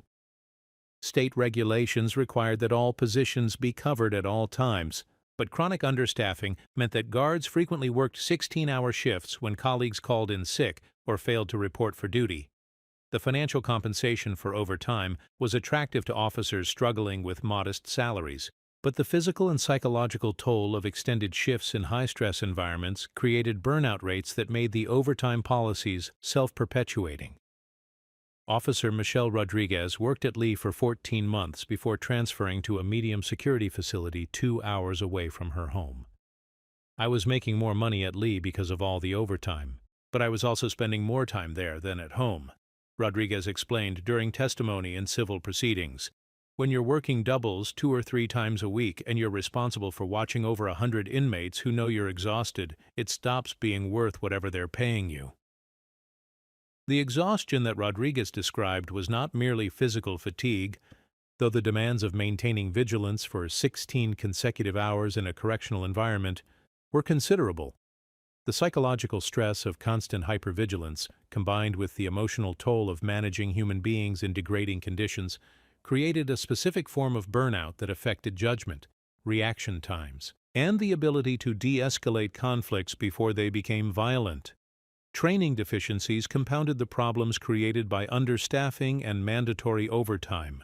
State regulations required that all positions be covered at all times, but chronic understaffing meant that guards frequently worked 16-hour shifts when colleagues called in sick or failed to report for duty. The financial compensation for overtime was attractive to officers struggling with modest salaries, but the physical and psychological toll of extended shifts in high-stress environments created burnout rates that made the overtime policies self-perpetuating. Officer Michelle Rodriguez worked at Lee for 14 months before transferring to a medium security facility 2 hours away from her home. "I was making more money at Lee because of all the overtime, but I was also spending more time there than at home," Rodriguez explained during testimony in civil proceedings. "When you're working doubles 2 or 3 times a week and you're responsible for watching over 100 inmates who know you're exhausted, it stops being worth whatever they're paying you." The exhaustion that Rodriguez described was not merely physical fatigue, though the demands of maintaining vigilance for 16 consecutive hours in a correctional environment were considerable. The psychological stress of constant hypervigilance, combined with the emotional toll of managing human beings in degrading conditions, created a specific form of burnout that affected judgment, reaction times, and the ability to de-escalate conflicts before they became violent. Training deficiencies compounded the problems created by understaffing and mandatory overtime.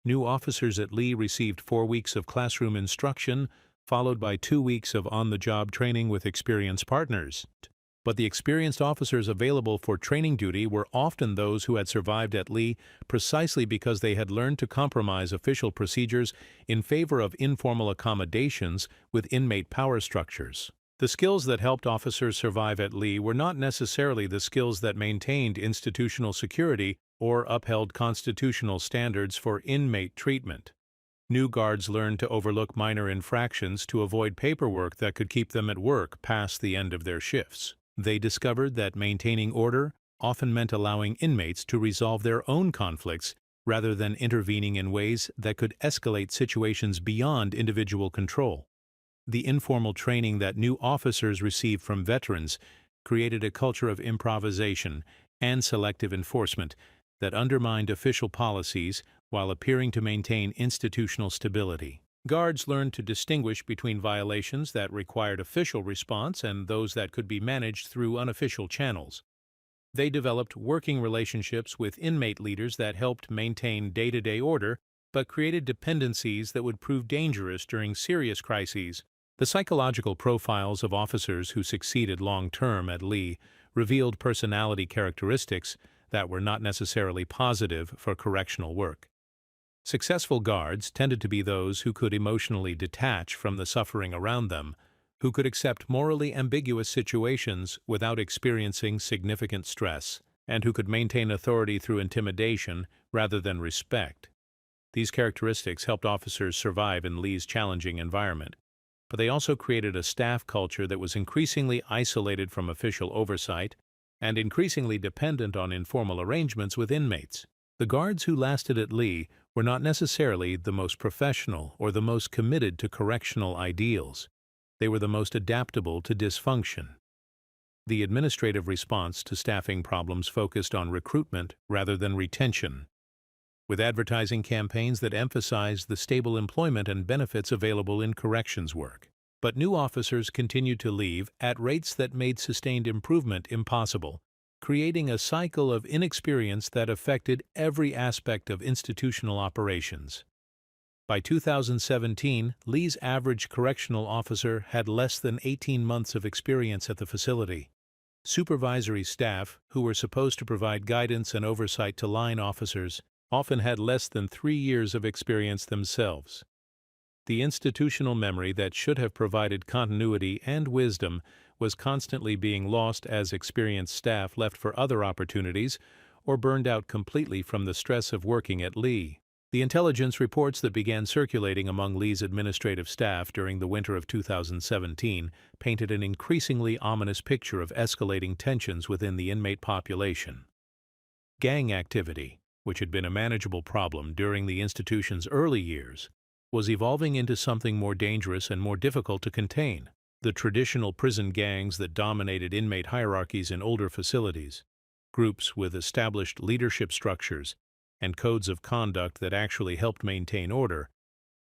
New officers at Lee received 4 weeks of classroom instruction, followed by 2 weeks of on-the-job training with experienced partners. But the experienced officers available for training duty were often those who had survived at Lee precisely because they had learned to compromise official procedures in favor of informal accommodations with inmate power structures. The skills that helped officers survive at Lee were not necessarily the skills that maintained institutional security or upheld constitutional standards for inmate treatment. New guards learned to overlook minor infractions to avoid paperwork that could keep them at work past the end of their shifts. They discovered that maintaining order often meant allowing inmates to resolve their own conflicts rather than intervening in ways that could escalate situations beyond individual control. The informal training that new officers received from veterans created a culture of improvisation and selective enforcement that undermined official policies while appearing to maintain institutional stability. Guards learned to distinguish between violations that required official response and those that could be managed through unofficial channels. They developed working relationships with inmate leaders that helped maintain day-to-day order, but created dependencies that would prove dangerous during serious crises. The psychological profiles of officers who succeeded long-term at Lee revealed personality characteristics that were not necessarily positive for correctional work. Successful guards tended to be those who could emotionally detach from the suffering around them, who could accept morally ambiguous situations without experiencing significant stress, and who could maintain authority through intimidation rather than respect. These characteristics helped officers survive in Lee's challenging environment, but they also created a staff culture that was increasingly isolated from official oversight and increasingly dependent on informal arrangements with inmates. The guards who lasted at Lee were not necessarily the most professional or the most committed to correctional ideals. They were the most adaptable to dysfunction. The administrative response to staffing problems focused on recruitment rather than retention, with advertising campaigns that emphasized the stable employment and benefits available in corrections work. But new officers continued to leave at rates that made sustained improvement impossible, creating a cycle of inexperience that affected every aspect of institutional operations. By 2017, Lee's average correctional officer had less than 18 months of experience at the facility. Supervisory staff, who were supposed to provide guidance and oversight to line officers, often had less than 3 years of experience themselves. The institutional memory that should have provided continuity and wisdom was constantly being lost as experienced staff left for other opportunities or burned out completely from the stress of working at Lee. The intelligence reports that began circulating among Lee's administrative staff during the winter of 2017 painted an increasingly ominous picture of escalating tensions within the inmate population. Gang activity, which had been a manageable problem during the institution's early years, was evolving into something more dangerous and more difficult to contain. The traditional prison gangs that dominated inmate hierarchies in older facilities, groups with established leadership structures and codes of conduct that actually helped maintain order,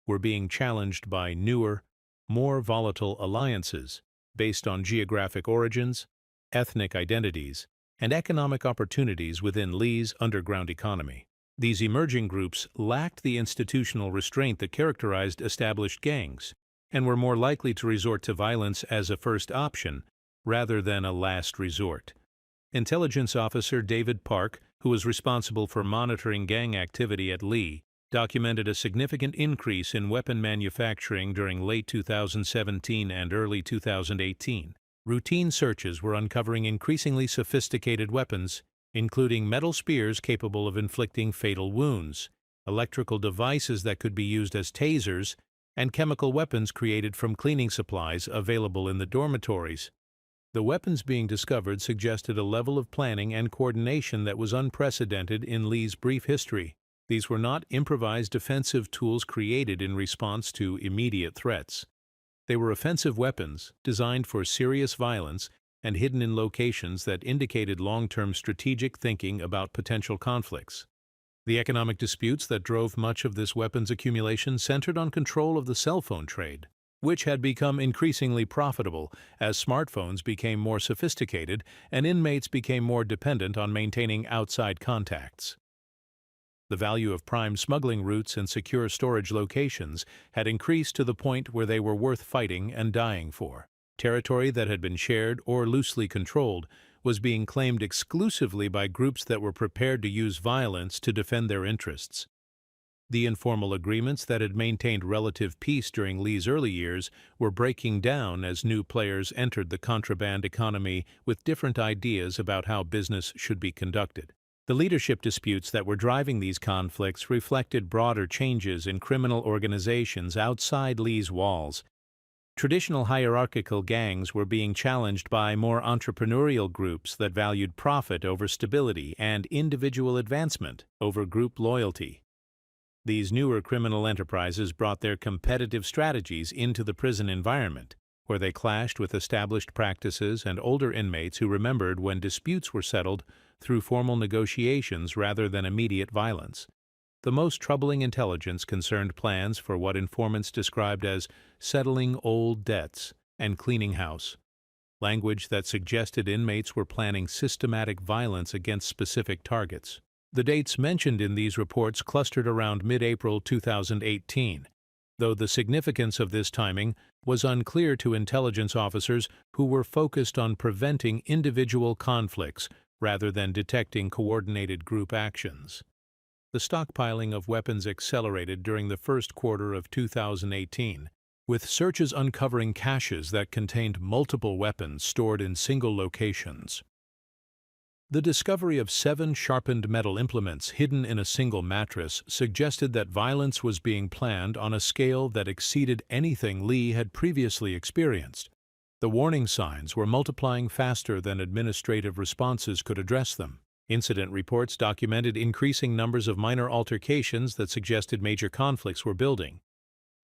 were being challenged by newer, more volatile alliances based on geographic origins, ethnic identities, and economic opportunities within Lee's underground economy. These emerging groups lacked the institutional restraint that characterized established gangs, and were more likely to resort to violence as a first option rather than a last resort. Intelligence officer David Park, who was responsible for monitoring gang activity at Lee, documented a significant increase in weapon manufacturing during late 2017 and early 2018. Routine searches were uncovering increasingly sophisticated weapons, including metal spears capable of inflicting fatal wounds, electrical devices that could be used as tasers, and chemical weapons created from cleaning supplies available in the dormitories. The weapons being discovered suggested a level of planning and coordination that was unprecedented in Lee's brief history. These were not improvised defensive tools created in response to immediate threats. They were offensive weapons designed for serious violence and hidden in locations that indicated long-term strategic thinking about potential conflicts. The economic disputes that drove much of this weapons accumulation centered on control of the cell phone trade, which had become increasingly profitable as smartphones became more sophisticated and inmates became more dependent on maintaining outside contacts. The value of prime smuggling routes and secure storage locations had increased to the point where they were worth fighting and dying for. Territory that had been shared or loosely controlled was being claimed exclusively by groups that were prepared to use violence to defend their interests. The informal agreements that had maintained relative peace during Lee's early years were breaking down as new players entered the contraband economy with different ideas about how business should be conducted. The leadership disputes that were driving these conflicts reflected broader changes in criminal organizations outside Lee's walls. Traditional hierarchical gangs were being challenged by more entrepreneurial groups that valued profit over stability and individual advancement over group loyalty. These newer criminal enterprises brought their competitive strategies into the prison environment, where they clashed with established practices and older inmates who remembered when disputes were settled through formal negotiations rather than immediate violence. The most troubling intelligence concerned plans for what informants described as settling old debts and cleaning house, language that suggested inmates were planning systematic violence against specific targets. The dates mentioned in these reports clustered around mid-April 2018, though the significance of this timing was unclear to intelligence officers who were focused on preventing individual conflicts rather than detecting coordinated group actions. The stockpiling of weapons accelerated during the first quarter of 2018, with searches uncovering caches that contained multiple weapons stored in single locations. The discovery of 7 sharpened metal implements hidden in a single mattress suggested that violence was being planned on a scale that exceeded anything Lee had previously experienced. The warning signs were multiplying faster than administrative responses could address them. Incident reports documented increasing numbers of minor altercations that suggested major conflicts were building.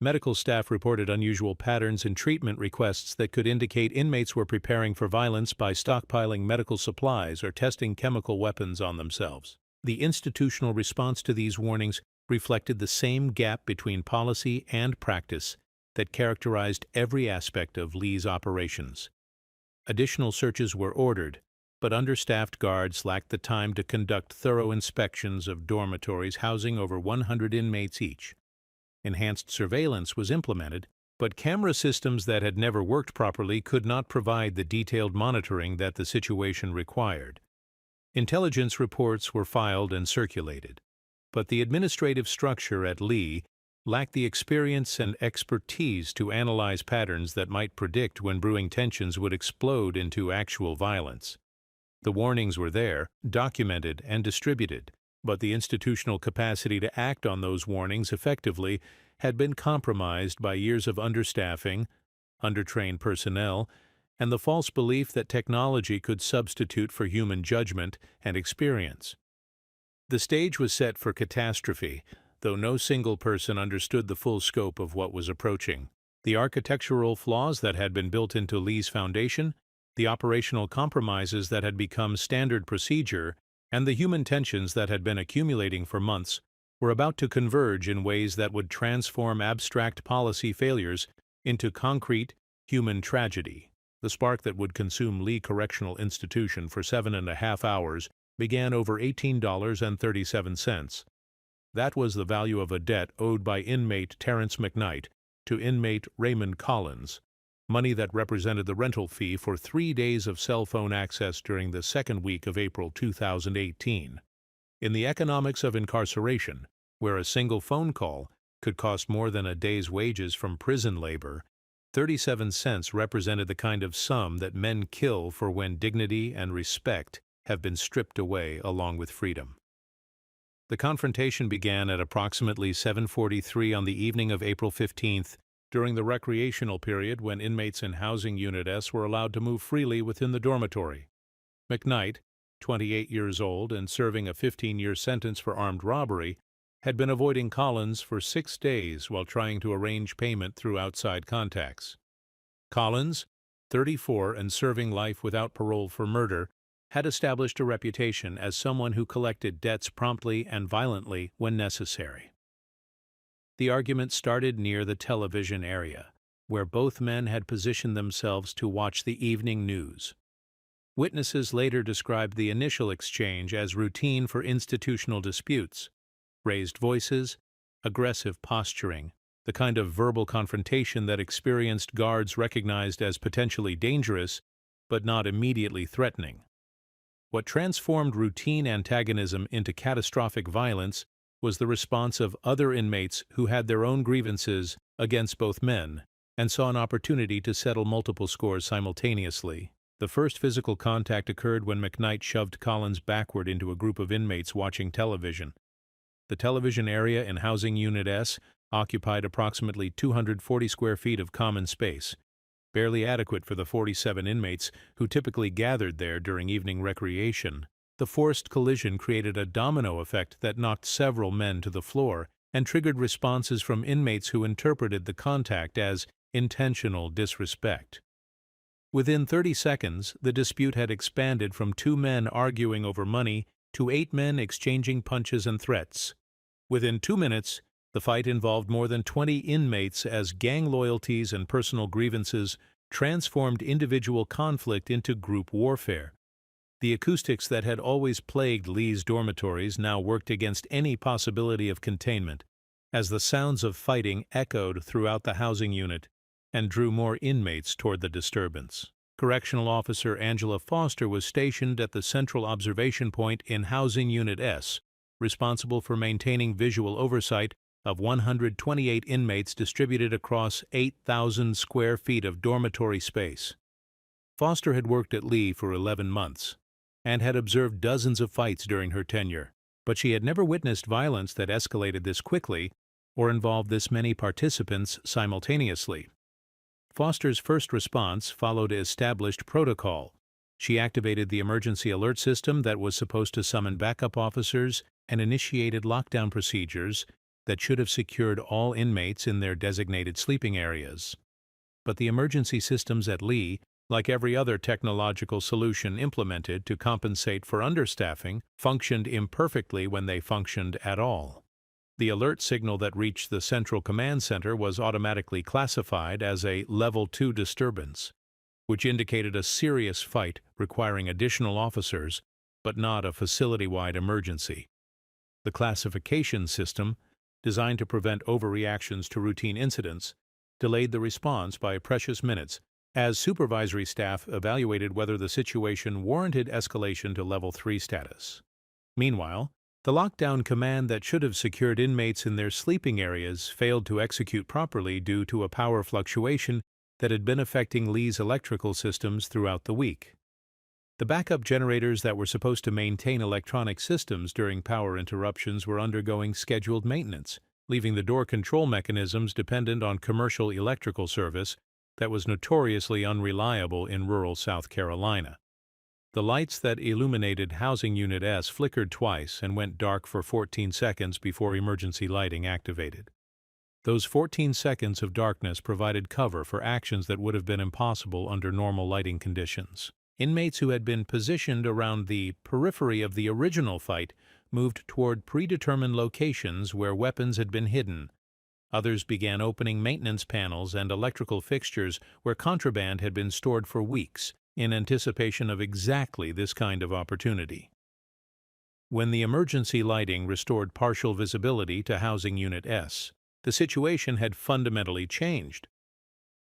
Medical staff reported unusual patterns in treatment requests that could indicate inmates were preparing for violence by stockpiling medical supplies or testing chemical weapons on themselves. The institutional response to these warnings reflected the same gap between policy and practice that characterized every aspect of Lee's operations. Additional searches were ordered, but understaffed guards lacked the time to conduct thorough inspections of dormitories housing over 100 inmates each. Enhanced surveillance was implemented, but camera systems that had never worked properly could not provide the detailed monitoring that the situation required. Intelligence reports were filed and circulated, but the administrative structure at Lee lacked the experience and expertise to analyze patterns that might predict when brewing tensions would explode into actual violence. The warnings were there, documented and distributed, but the institutional capacity to act on those warnings effectively had been compromised by years of understaffing, undertrained personnel, and the false belief that technology could substitute for human judgment and experience. The stage was set for catastrophe, though no single person understood the full scope of what was approaching. The architectural flaws that had been built into Lee's foundation, the operational compromises that had become standard procedure, and the human tensions that had been accumulating for months were about to converge in ways that would transform abstract policy failures into concrete human tragedy. The spark that would consume Lee Correctional Institution for 7.5 hours began over $18.37. That was the value of a debt owed by inmate Terrence McKnight to inmate Raymond Collins, money that represented the rental fee for 3 days of cell phone access during the second week of April 2018. In the economics of incarceration, where a single phone call could cost more than a day's wages from prison labor, 37 cents represented the kind of sum that men kill for when dignity and respect have been stripped away along with freedom. The confrontation began at approximately 7:43 on the evening of April 15th, during the recreational period when inmates in Housing Unit S were allowed to move freely within the dormitory. McKnight, 28 years old and serving a 15-year sentence for armed robbery, had been avoiding Collins for 6 days while trying to arrange payment through outside contacts. Collins, 34 and serving life without parole for murder, had established a reputation as someone who collected debts promptly and violently when necessary. The argument started near the television area, where both men had positioned themselves to watch the evening news. Witnesses later described the initial exchange as routine for institutional disputes: raised voices, aggressive posturing, the kind of verbal confrontation that experienced guards recognized as potentially dangerous but not immediately threatening. What transformed routine antagonism into catastrophic violence was the response of other inmates who had their own grievances against both men and saw an opportunity to settle multiple scores simultaneously. The first physical contact occurred when McKnight shoved Collins backward into a group of inmates watching television. The television area in Housing Unit S occupied approximately 240 square feet of common space, barely adequate for the 47 inmates who typically gathered there during evening recreation. The forced collision created a domino effect that knocked several men to the floor and triggered responses from inmates who interpreted the contact as intentional disrespect. Within 30 seconds, the dispute had expanded from 2 men arguing over money to 8 men exchanging punches and threats. Within 2 minutes, the fight involved more than 20 inmates as gang loyalties and personal grievances transformed individual conflict into group warfare. The acoustics that had always plagued Lee's dormitories now worked against any possibility of containment, as the sounds of fighting echoed throughout the housing unit and drew more inmates toward the disturbance. Correctional Officer Angela Foster was stationed at the central observation point in Housing Unit S, responsible for maintaining visual oversight of 128 inmates distributed across 8,000 square feet of dormitory space. Foster had worked at Lee for 11 months and had observed dozens of fights during her tenure, but she had never witnessed violence that escalated this quickly or involved this many participants simultaneously. Foster's first response followed established protocol. She activated the emergency alert system that was supposed to summon backup officers and initiated lockdown procedures that should have secured all inmates in their designated sleeping areas. But the emergency systems at Lee, like every other technological solution implemented to compensate for understaffing, functioned imperfectly when they functioned at all. The alert signal that reached the Central Command Center was automatically classified as a Level 2 disturbance, which indicated a serious fight requiring additional officers, but not a facility-wide emergency. The classification system, designed to prevent overreactions to routine incidents, delayed the response by precious minutes as supervisory staff evaluated whether the situation warranted escalation to Level 3 status. Meanwhile, the lockdown command that should have secured inmates in their sleeping areas failed to execute properly due to a power fluctuation that had been affecting Lee's electrical systems throughout the week. The backup generators that were supposed to maintain electronic systems during power interruptions were undergoing scheduled maintenance, leaving the door control mechanisms dependent on commercial electrical service that was notoriously unreliable in rural South Carolina. The lights that illuminated Housing Unit S flickered twice and went dark for 14 seconds before emergency lighting activated. Those 14 seconds of darkness provided cover for actions that would have been impossible under normal lighting conditions. Inmates who had been positioned around the periphery of the original fight moved toward predetermined locations where weapons had been hidden. Others began opening maintenance panels and electrical fixtures where contraband had been stored for weeks, in anticipation of exactly this kind of opportunity. When the emergency lighting restored partial visibility to Housing Unit S, the situation had fundamentally changed.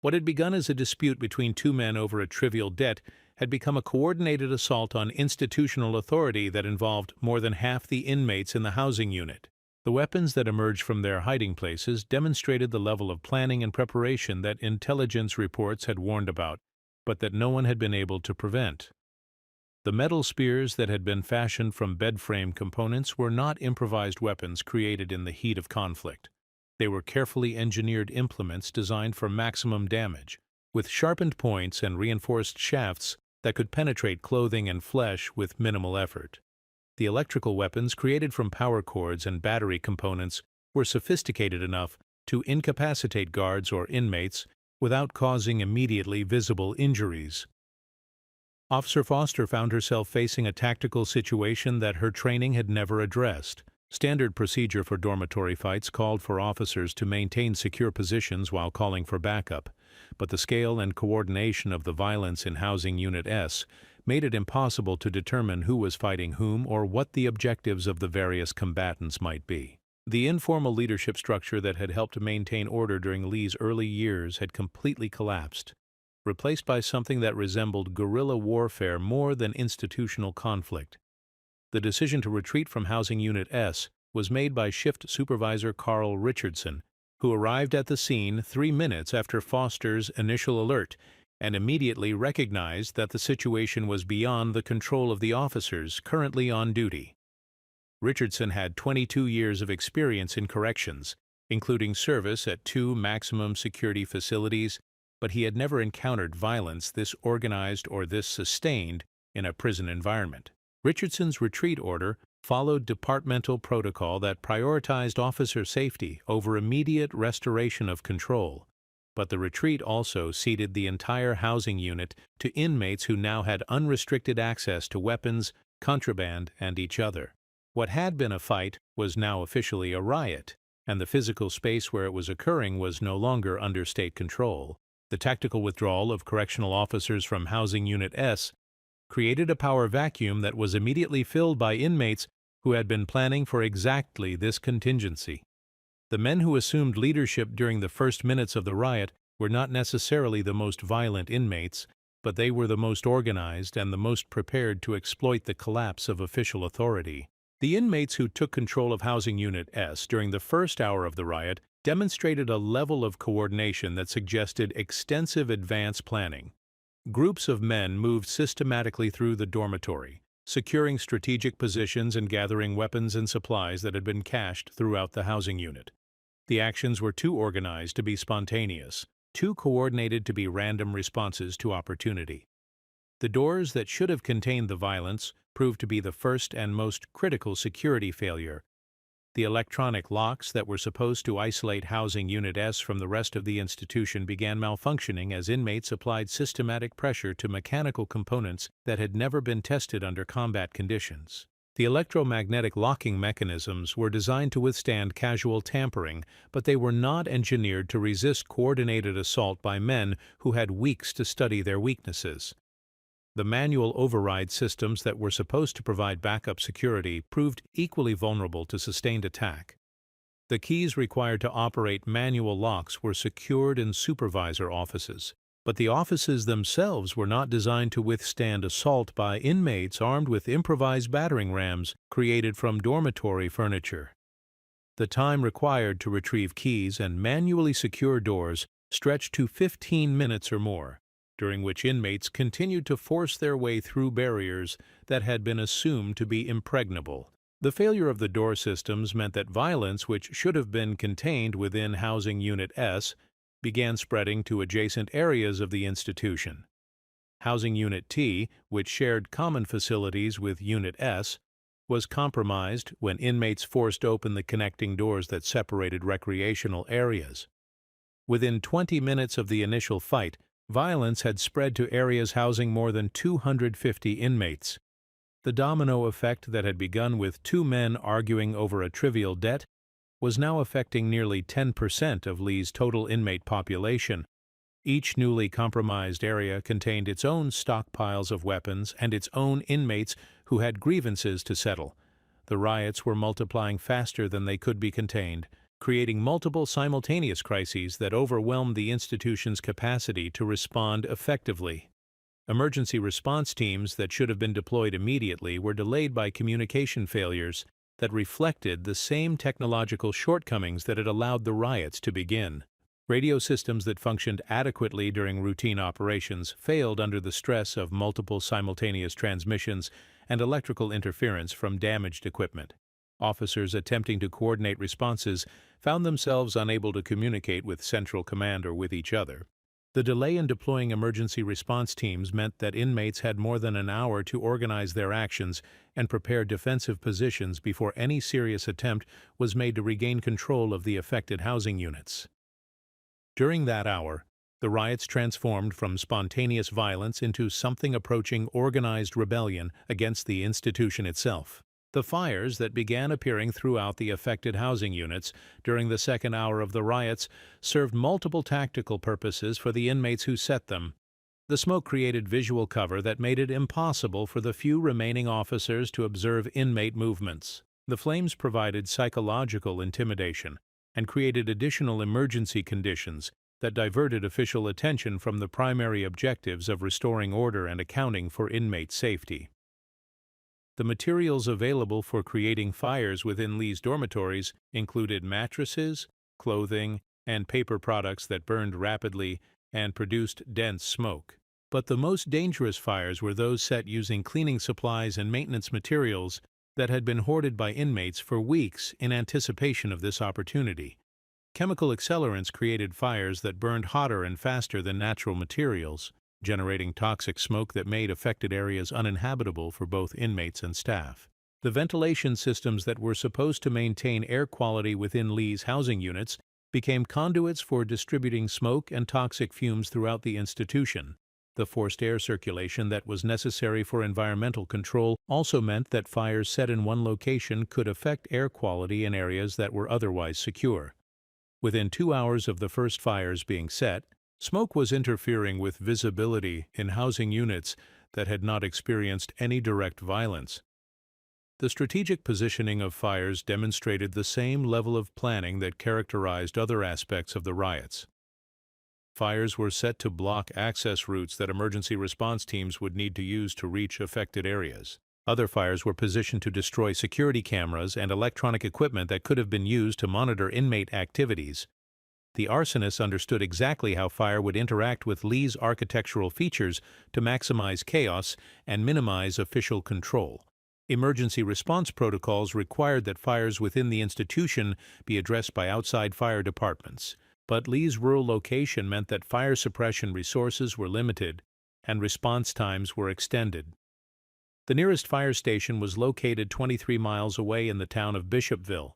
What had begun as a dispute between two men over a trivial debt had become a coordinated assault on institutional authority that involved more than half the inmates in the housing unit. The weapons that emerged from their hiding places demonstrated the level of planning and preparation that intelligence reports had warned about, but that no one had been able to prevent. The metal spears that had been fashioned from bed frame components were not improvised weapons created in the heat of conflict. They were carefully engineered implements designed for maximum damage, with sharpened points and reinforced shafts that could penetrate clothing and flesh with minimal effort. The electrical weapons created from power cords and battery components were sophisticated enough to incapacitate guards or inmates without causing immediately visible injuries. Officer Foster found herself facing a tactical situation that her training had never addressed. Standard procedure for dormitory fights called for officers to maintain secure positions while calling for backup, but the scale and coordination of the violence in Housing Unit S made it impossible to determine who was fighting whom or what the objectives of the various combatants might be. The informal leadership structure that had helped maintain order during Lee's early years had completely collapsed, replaced by something that resembled guerrilla warfare more than institutional conflict. The decision to retreat from Housing Unit S was made by Shift Supervisor Carl Richardson, who arrived at the scene 3 minutes after Foster's initial alert and immediately recognized that the situation was beyond the control of the officers currently on duty. Richardson had 22 years of experience in corrections, including service at 2 maximum security facilities, but he had never encountered violence this organized or this sustained in a prison environment. Richardson's retreat order followed departmental protocol that prioritized officer safety over immediate restoration of control, but the retreat also ceded the entire housing unit to inmates who now had unrestricted access to weapons, contraband, and each other. What had been a fight was now officially a riot, and the physical space where it was occurring was no longer under state control. The tactical withdrawal of correctional officers from Housing Unit S created a power vacuum that was immediately filled by inmates who had been planning for exactly this contingency. The men who assumed leadership during the first minutes of the riot were not necessarily the most violent inmates, but they were the most organized and the most prepared to exploit the collapse of official authority. The inmates who took control of Housing Unit S during the first hour of the riot demonstrated a level of coordination that suggested extensive advance planning. Groups of men moved systematically through the dormitory, securing strategic positions and gathering weapons and supplies that had been cached throughout the housing unit. The actions were too organized to be spontaneous, too coordinated to be random responses to opportunity. The doors that should have contained the violence proved to be the first and most critical security failure. The electronic locks that were supposed to isolate Housing Unit S from the rest of the institution began malfunctioning as inmates applied systematic pressure to mechanical components that had never been tested under combat conditions. The electromagnetic locking mechanisms were designed to withstand casual tampering, but they were not engineered to resist coordinated assault by men who had weeks to study their weaknesses. The manual override systems that were supposed to provide backup security proved equally vulnerable to sustained attack. The keys required to operate manual locks were secured in supervisor offices, but the offices themselves were not designed to withstand assault by inmates armed with improvised battering rams created from dormitory furniture. The time required to retrieve keys and manually secure doors stretched to 15 minutes or more, during which inmates continued to force their way through barriers that had been assumed to be impregnable. The failure of the door systems meant that violence, which should have been contained within Housing Unit S, began spreading to adjacent areas of the institution. Housing Unit T, which shared common facilities with Unit S, was compromised when inmates forced open the connecting doors that separated recreational areas. Within 20 minutes of the initial fight, violence had spread to areas housing more than 250 inmates. The domino effect that had begun with two men arguing over a trivial debt was now affecting nearly 10% of Lee's total inmate population. Each newly compromised area contained its own stockpiles of weapons and its own inmates who had grievances to settle. The riots were multiplying faster than they could be contained, creating multiple simultaneous crises that overwhelmed the institution's capacity to respond effectively. Emergency response teams that should have been deployed immediately were delayed by communication failures that reflected the same technological shortcomings that had allowed the riots to begin. Radio systems that functioned adequately during routine operations failed under the stress of multiple simultaneous transmissions and electrical interference from damaged equipment. Officers attempting to coordinate responses found themselves unable to communicate with Central Command or with each other. The delay in deploying emergency response teams meant that inmates had more than an hour to organize their actions and prepare defensive positions before any serious attempt was made to regain control of the affected housing units. During that hour, the riots transformed from spontaneous violence into something approaching organized rebellion against the institution itself. The fires that began appearing throughout the affected housing units during the second hour of the riots served multiple tactical purposes for the inmates who set them. The smoke created visual cover that made it impossible for the few remaining officers to observe inmate movements. The flames provided psychological intimidation and created additional emergency conditions that diverted official attention from the primary objectives of restoring order and accounting for inmate safety. The materials available for creating fires within Lee's dormitories included mattresses, clothing, and paper products that burned rapidly and produced dense smoke. But the most dangerous fires were those set using cleaning supplies and maintenance materials that had been hoarded by inmates for weeks in anticipation of this opportunity. Chemical accelerants created fires that burned hotter and faster than natural materials, generating toxic smoke that made affected areas uninhabitable for both inmates and staff. The ventilation systems that were supposed to maintain air quality within Lee's housing units became conduits for distributing smoke and toxic fumes throughout the institution. The forced air circulation that was necessary for environmental control also meant that fires set in one location could affect air quality in areas that were otherwise secure. Within 2 hours of the first fires being set, smoke was interfering with visibility in housing units that had not experienced any direct violence. The strategic positioning of fires demonstrated the same level of planning that characterized other aspects of the riots. Fires were set to block access routes that emergency response teams would need to use to reach affected areas. Other fires were positioned to destroy security cameras and electronic equipment that could have been used to monitor inmate activities. The arsonists understood exactly how fire would interact with Lee's architectural features to maximize chaos and minimize official control. Emergency response protocols required that fires within the institution be addressed by outside fire departments, but Lee's rural location meant that fire suppression resources were limited and response times were extended. The nearest fire station was located 23 miles away in the town of Bishopville.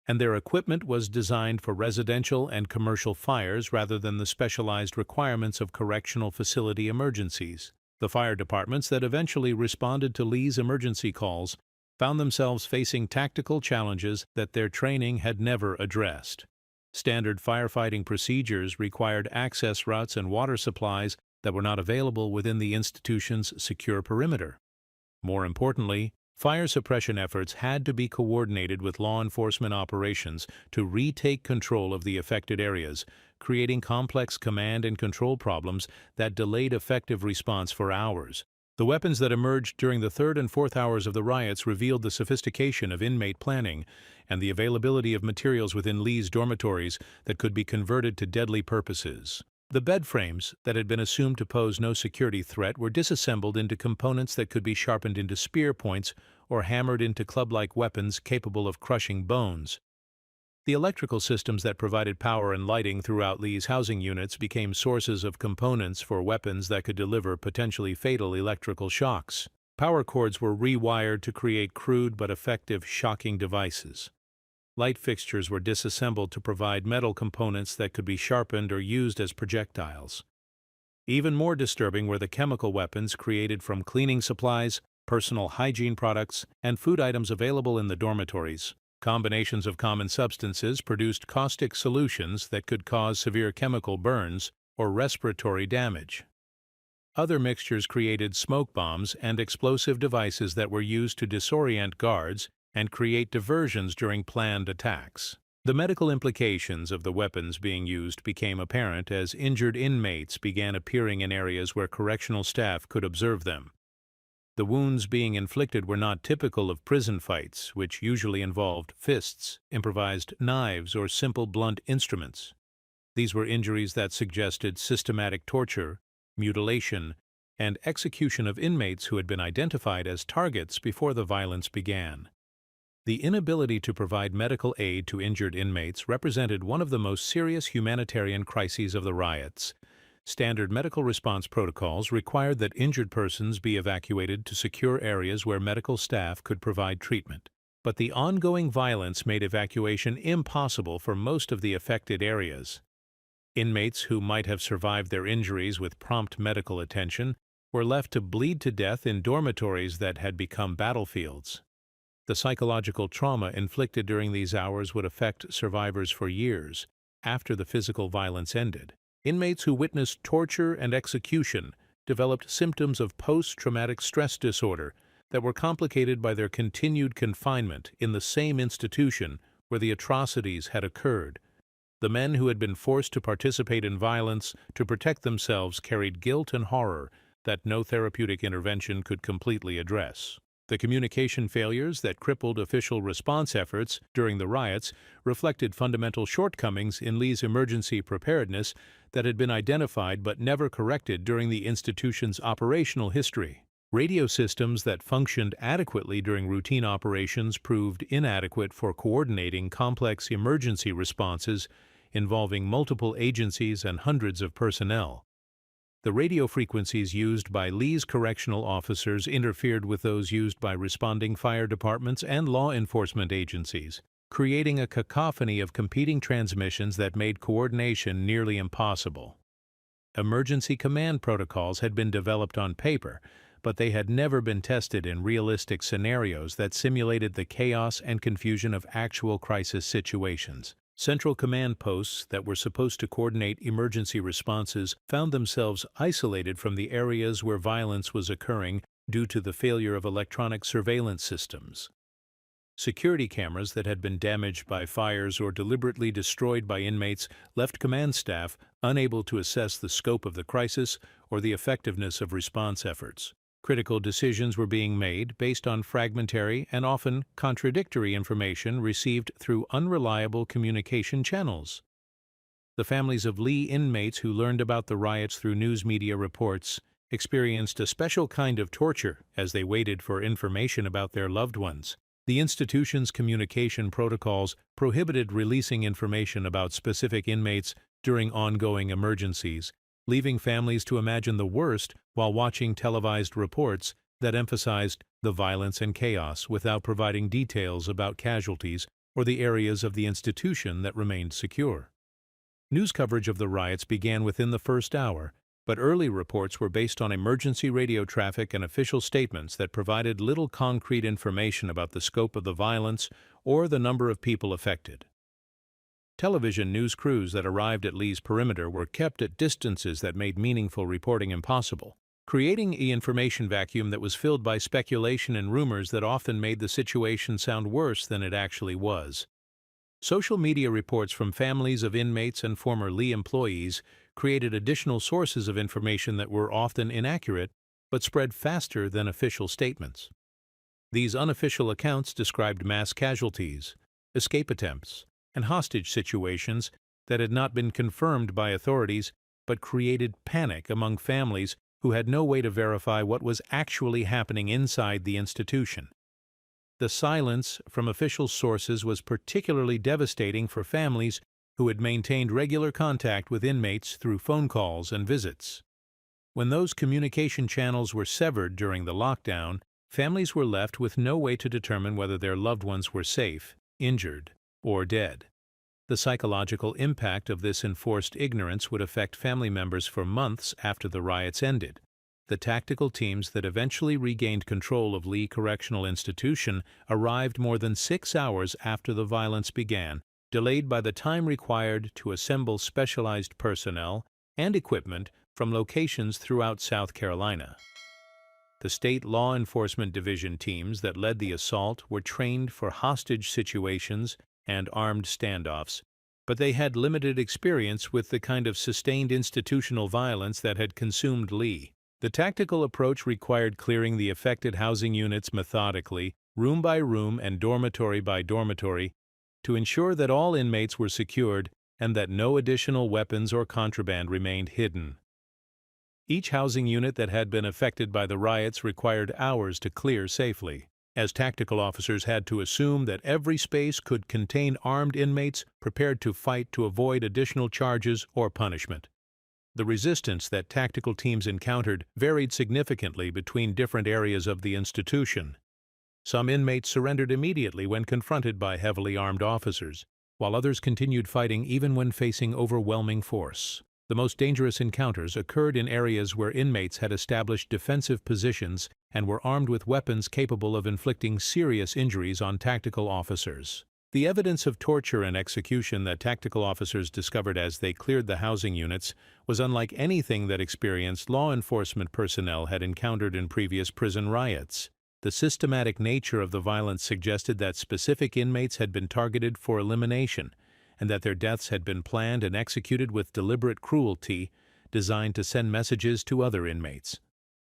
and their equipment was designed for residential and commercial fires rather than the specialized requirements of correctional facility emergencies. The fire departments that eventually responded to Lee's emergency calls found themselves facing tactical challenges that their training had never addressed. Standard firefighting procedures required access routes and water supplies that were not available within the institution's secure perimeter. More importantly, fire suppression efforts had to be coordinated with law enforcement operations to retake control of the affected areas, creating complex command and control problems that delayed effective response for hours. The weapons that emerged during the third and fourth hours of the riots revealed the sophistication of inmate planning and the availability of materials within Lee's dormitories that could be converted to deadly purposes. The bed frames that had been assumed to pose no security threat were disassembled into components that could be sharpened into spear points or hammered into club-like weapons capable of crushing bones. The electrical systems that provided power and lighting throughout Lee's housing units became sources of components for weapons that could deliver potentially fatal electrical shocks. Power cords were rewired to create crude but effective shocking devices. Light fixtures were disassembled to provide metal components that could be sharpened or used as projectiles. Even more disturbing were the chemical weapons created from cleaning supplies, personal hygiene products, and food items available in the dormitories. Combinations of common substances produced caustic solutions that could cause severe chemical burns or respiratory damage. Other mixtures created smoke bombs and explosive devices that were used to disorient guards and create diversions during planned attacks. The medical implications of the weapons being used became apparent as injured inmates began appearing in areas where correctional staff could observe them. The wounds being inflicted were not typical of prison fights, which usually involved fists, improvised knives, or simple blunt instruments. These were injuries that suggested systematic torture, mutilation, and execution of inmates who had been identified as targets before the violence began. The inability to provide medical aid to injured inmates represented one of the most serious humanitarian crises of the riots. Standard medical response protocols required that injured persons be evacuated to secure areas where medical staff could provide treatment. But the ongoing violence made evacuation impossible for most of the affected areas. Inmates who might have survived their injuries with prompt medical attention were left to bleed to death in dormitories that had become battlefields. The psychological trauma inflicted during these hours would affect survivors for years after the physical violence ended. Inmates who witnessed torture and execution developed symptoms of post-traumatic stress disorder that were complicated by their continued confinement in the same institution where the atrocities had occurred. The men who had been forced to participate in violence to protect themselves carried guilt and horror that no therapeutic intervention could completely address. The communication failures that crippled official response efforts during the riots reflected fundamental shortcomings in Lee's emergency preparedness that had been identified but never corrected during the institution's operational history. Radio systems that functioned adequately during routine operations proved inadequate for coordinating complex emergency responses involving multiple agencies and hundreds of personnel. The radio frequencies used by Lee's correctional officers interfered with those used by responding fire departments and law enforcement agencies, creating a cacophony of competing transmissions that made coordination nearly impossible. Emergency command protocols had been developed on paper, but they had never been tested in realistic scenarios that simulated the chaos and confusion of actual crisis situations. Central command posts that were supposed to coordinate emergency responses found themselves isolated from the areas where violence was occurring due to the failure of electronic surveillance systems. Security cameras that had been damaged by fires or deliberately destroyed by inmates left command staff unable to assess the scope of the crisis or the effectiveness of response efforts. Critical decisions were being made based on fragmentary and often contradictory information received through unreliable communication channels. The families of Lee inmates who learned about the riots through news media reports experienced a special kind of torture as they waited for information about their loved ones. The institution's communication protocols prohibited releasing information about specific inmates during ongoing emergencies, leaving families to imagine the worst while watching televised reports that emphasized the violence and chaos without providing details about casualties or the areas of the institution that remained secure. News coverage of the riots began within the first hour, but early reports were based on emergency radio traffic and official statements that provided little concrete information about the scope of the violence or the number of people affected. Television news crews that arrived at Lee's perimeter were kept at distances that made meaningful reporting impossible, creating an information vacuum that was filled by speculation and rumors that often made the situation sound worse than it actually was. Social media reports from families of inmates and former Lee employees created additional sources of information that were often inaccurate but spread faster than official statements. These unofficial accounts described mass casualties, escape attempts, and hostage situations that had not been confirmed by authorities but created panic among families who had no way to verify what was actually happening inside the institution. The silence from official sources was particularly devastating for families who had maintained regular contact with inmates through phone calls and visits. When those communication channels were severed during the lockdown, families were left with no way to determine whether their loved ones were safe, injured, or dead. The psychological impact of this enforced ignorance would affect family members for months after the riots ended. The tactical teams that eventually regained control of Lee Correctional Institution arrived more than 6 hours after the violence began, delayed by the time required to assemble specialized personnel and equipment from locations throughout South Carolina. The state law enforcement division teams that led the assault were trained for hostage situations and armed standoffs, but they had limited experience with the kind of sustained institutional violence that had consumed Lee. The tactical approach required clearing the affected housing units methodically, room by room and dormitory by dormitory, to ensure that all inmates were secured and that no additional weapons or contraband remained hidden. Each housing unit that had been affected by the riots required hours to clear safely, as tactical officers had to assume that every space could contain armed inmates prepared to fight to avoid additional charges or punishment. The resistance that tactical teams encountered varied significantly between different areas of the institution. Some inmates surrendered immediately when confronted by heavily armed officers, while others continued fighting even when facing overwhelming force. The most dangerous encounters occurred in areas where inmates had established defensive positions and were armed with weapons capable of inflicting serious injuries on tactical officers. The evidence of torture and execution that tactical officers discovered as they cleared the housing units was unlike anything that experienced law enforcement personnel had encountered in previous prison riots. The systematic nature of the violence suggested that specific inmates had been targeted for elimination, and that their deaths had been planned and executed with deliberate cruelty designed to send messages to other inmates.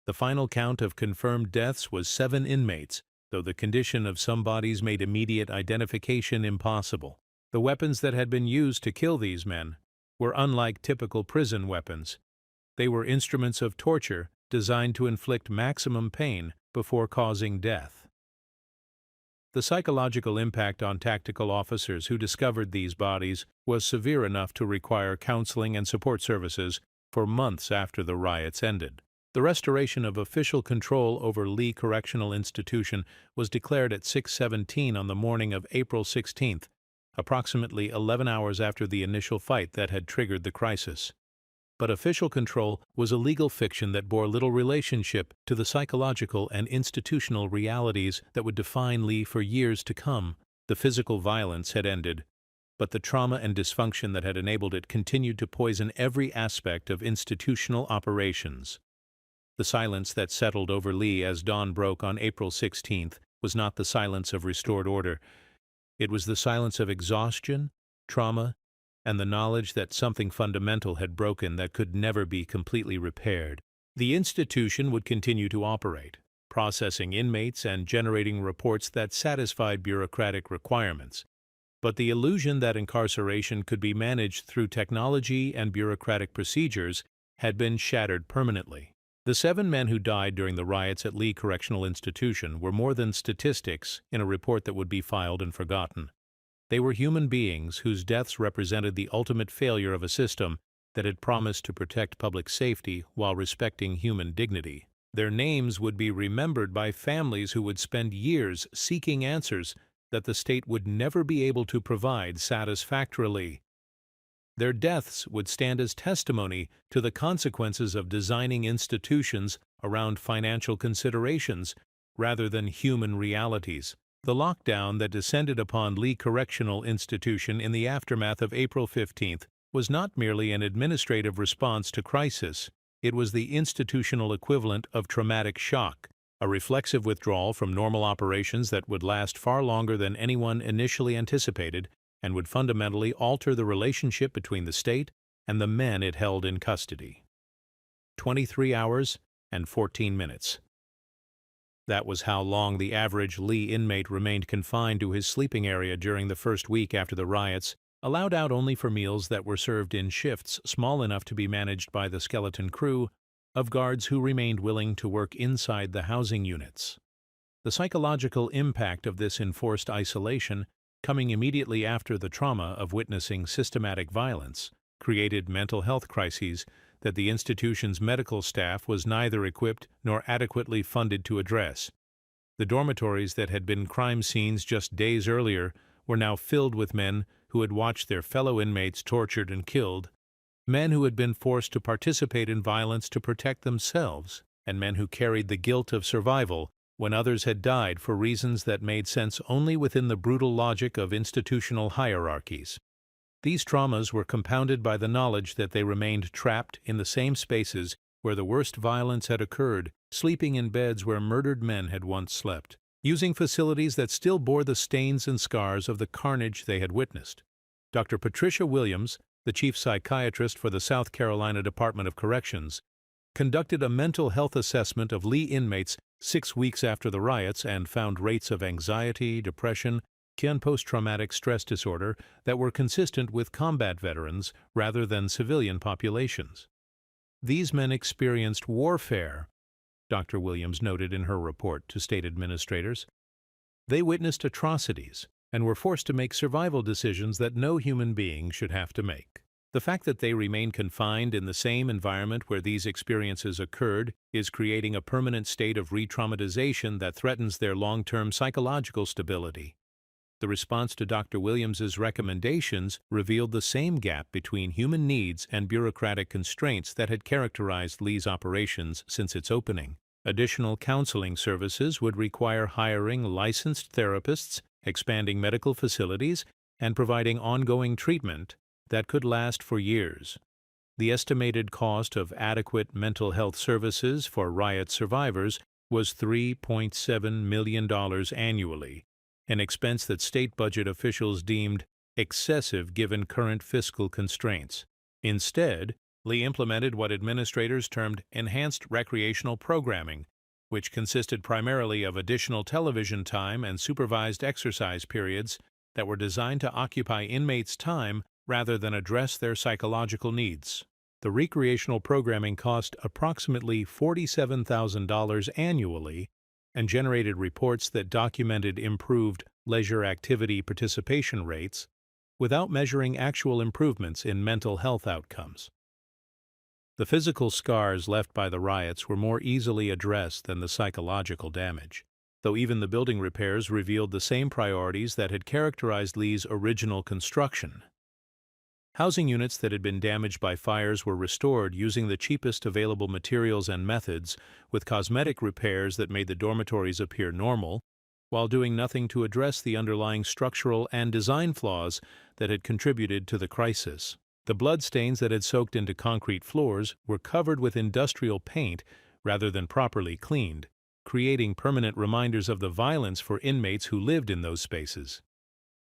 The final count of confirmed deaths was 7 inmates, though the condition of some bodies made immediate identification impossible. The weapons that had been used to kill these men were unlike typical prison weapons. They were instruments of torture designed to inflict maximum pain before causing death. The psychological impact on tactical officers who discovered these bodies was severe enough to require counseling and support services for months after the riots ended. The restoration of official control over Lee Correctional Institution was declared at 6:17 on the morning of April 16th, approximately 11 hours after the initial fight that had triggered the crisis. But official control was a legal fiction that bore little relationship to the psychological and institutional realities that would define Lee for years to come. The physical violence had ended, but the trauma and dysfunction that had enabled it continued to poison every aspect of institutional operations. The silence that settled over Lee as dawn broke on April 16th was not the silence of restored order. It was the silence of exhaustion, trauma, and the knowledge that something fundamental had broken that could never be completely repaired. The institution would continue to operate, processing inmates and generating reports that satisfied bureaucratic requirements. But the illusion that incarceration could be managed through technology and bureaucratic procedures had been shattered permanently. The 7 men who died during the riots at Lee Correctional Institution were more than statistics in a report that would be filed and forgotten. They were human beings whose deaths represented the ultimate failure of a system that had promised to protect public safety while respecting human dignity. Their names would be remembered by families who would spend years seeking answers that the state would never be able to provide satisfactorily. Their deaths would stand as testimony to the consequences of designing institutions around financial considerations rather than human realities. The lockdown that descended upon Lee Correctional Institution in the aftermath of April 15th was not merely an administrative response to crisis. It was the institutional equivalent of traumatic shock, a reflexive withdrawal from normal operations that would last far longer than anyone initially anticipated and would fundamentally alter the relationship between the state and the men it held in custody. 23 hours and 14 minutes. That was how long the average Lee inmate remained confined to his sleeping area during the first week after the riots, allowed out only for meals that were served in shifts small enough to be managed by the skeleton crew of guards who remained willing to work inside the housing units. The psychological impact of this enforced isolation, coming immediately after the trauma of witnessing systematic violence, created mental health crises that the institution's medical staff was neither equipped nor adequately funded to address. The dormitories that had been crime scenes just days earlier were now filled with men who had watched their fellow inmates tortured and killed, men who had been forced to participate in violence to protect themselves, and men who carried the guilt of survival when others had died for reasons that made sense only within the brutal logic of institutional hierarchies. These traumas were compounded by the knowledge that they remained trapped in the same spaces where the worst violence had occurred, sleeping in beds where murdered men had once slept, using facilities that still bore the stains and scars of the carnage they had witnessed. Dr. Patricia Williams, the chief psychiatrist for the South Carolina Department of Corrections, conducted a mental health assessment of Lee inmates 6 weeks after the riots and found rates of anxiety, depression, and post-traumatic stress disorder that were consistent with combat veterans rather than civilian populations. These men experienced warfare, Dr. Williams noted in her report to state administrators. They witnessed atrocities and were forced to make survival decisions that no human being should have to make. The fact that they remain confined in the same environment where these experiences occurred is creating a permanent state of re-traumatization that threatens their long-term psychological stability. The response to Dr. Williams's recommendations revealed the same gap between human needs and bureaucratic constraints that had characterized Lee's operations since its opening. Additional counseling services would require hiring licensed therapists, expanding medical facilities, and providing ongoing treatment that could last for years. The estimated cost of adequate mental health services for riot survivors was $3.7 million annually, an expense that state budget officials deemed excessive given current fiscal constraints. Instead, Lee implemented what administrators termed enhanced recreational programming, which consisted primarily of additional television time and supervised exercise periods that were designed to occupy inmates' time rather than address their psychological needs. The recreational programming cost approximately $47,000 annually and generated reports that documented improved leisure activity participation rates without measuring actual improvements in mental health outcomes. The physical scars left by the riots were more easily addressed than the psychological damage, though even the building repairs revealed the same priorities that had characterized Lee's original construction. Housing units that had been damaged by fires were restored using the cheapest available materials and methods, with cosmetic repairs that made the dormitories appear normal, while doing nothing to address the underlying structural and design flaws that had contributed to the crisis. The bloodstains that had soaked into concrete floors were covered with industrial paint rather than properly cleaned, creating permanent reminders of the violence for inmates who lived in those spaces.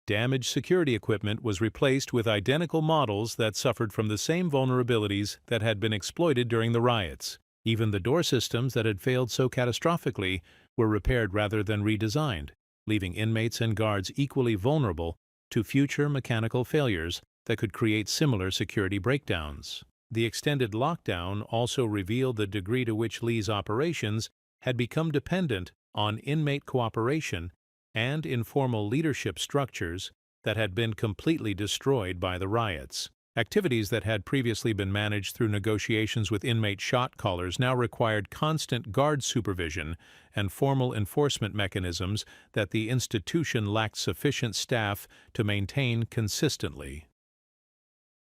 Damaged security equipment was replaced with identical models that suffered from the same vulnerabilities that had been exploited during the riots. Even the door systems that had failed so catastrophically were repaired rather than redesigned, leaving inmates and guards equally vulnerable to future mechanical failures that could create similar security breakdowns. The extended lockdown also revealed the degree to which Lee's operations had become dependent on inmate cooperation and informal leadership structures that had been completely destroyed by the riots. Activities that had previously been managed through negotiations with inmate shot callers now required constant guard supervision and formal enforcement mechanisms that the institution lacked sufficient staff to maintain consistently.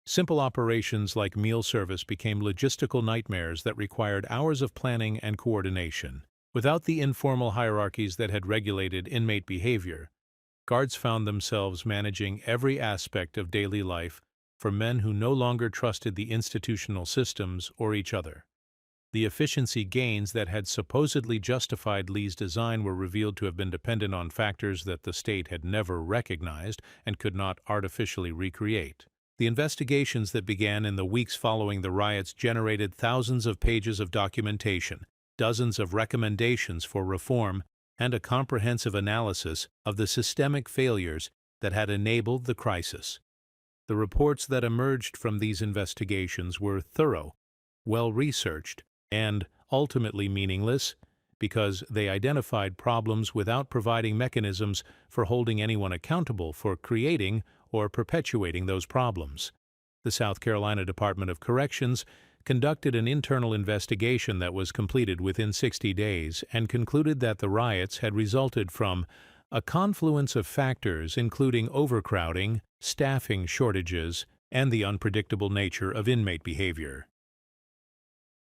Simple operations like meal service became logistical nightmares that required hours of planning and coordination. Without the informal hierarchies that had regulated inmate behavior, guards found themselves managing every aspect of daily life for men who no longer trusted the institutional systems or each other. The efficiency gains that had supposedly justified Lee's design were revealed to have been dependent on factors that the state had never recognized and could not artificially recreate. The investigations that began in the weeks following the riots generated thousands of pages of documentation, dozens of recommendations for reform, and a comprehensive analysis of the systemic failures that had enabled the crisis. The reports that emerged from these investigations were thorough, well-researched, and ultimately meaningless because they identified problems without providing mechanisms for holding anyone accountable for creating or perpetuating those problems. The South Carolina Department of Corrections conducted an internal investigation that was completed within 60 days and concluded that the riots had resulted from a confluence of factors including overcrowding, staffing shortages, and the unpredictable nature of inmate behavior.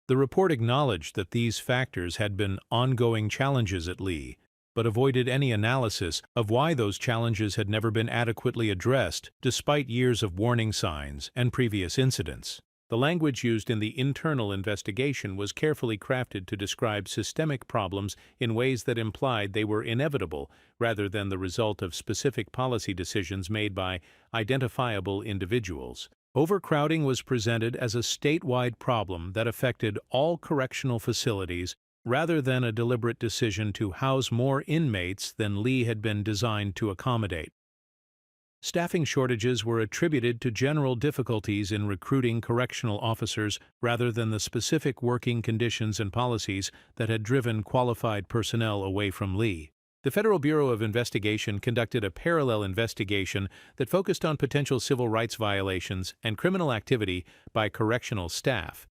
The report acknowledged that these factors had been ongoing challenges at Lee, but avoided any analysis of why those challenges had never been adequately addressed despite years of warning signs and previous incidents. The language used in the internal investigation was carefully crafted to describe systemic problems in ways that implied they were inevitable rather than the result of specific policy decisions made by identifiable individuals. Overcrowding was presented as a statewide problem that affected all correctional facilities rather than a deliberate decision to house more inmates than Lee had been designed to accommodate. Staffing shortages were attributed to general difficulties in recruiting correctional officers rather than the specific working conditions and policies that had driven qualified personnel away from Lee. The Federal Bureau of Investigation conducted a parallel investigation that focused on potential civil rights violations and criminal activity by correctional staff.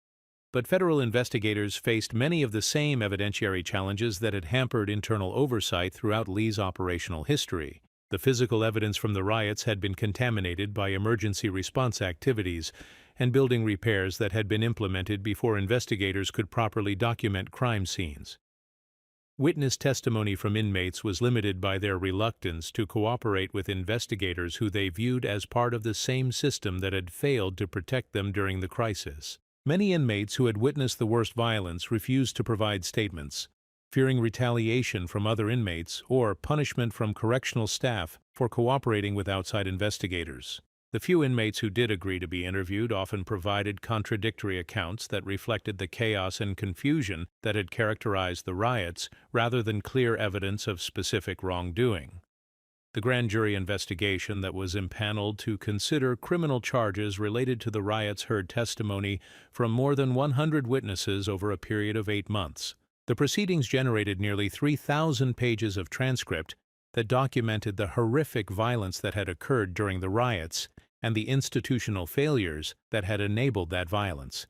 But federal investigators faced many of the same evidentiary challenges that had hampered internal oversight throughout Lee's operational history. The physical evidence from the riots had been contaminated by emergency response activities and building repairs that had been implemented before investigators could properly document crime scenes. Witness testimony from inmates was limited by their reluctance to cooperate with investigators who they viewed as part of the same system that had failed to protect them during the crisis. Many inmates who had witnessed the worst violence refused to provide statements, fearing retaliation from other inmates or punishment from correctional staff for cooperating with outside investigators. The few inmates who did agree to be interviewed often provided contradictory accounts that reflected the chaos and confusion that had characterized the riots rather than clear evidence of specific wrongdoing. The grand jury investigation that was impaneled to consider criminal charges related to the riots heard testimony from more than 100 witnesses over a period of 8 months. The proceedings generated nearly 3,000 pages of transcript that documented the horrific violence that had occurred during the riots and the institutional failures that had enabled that violence.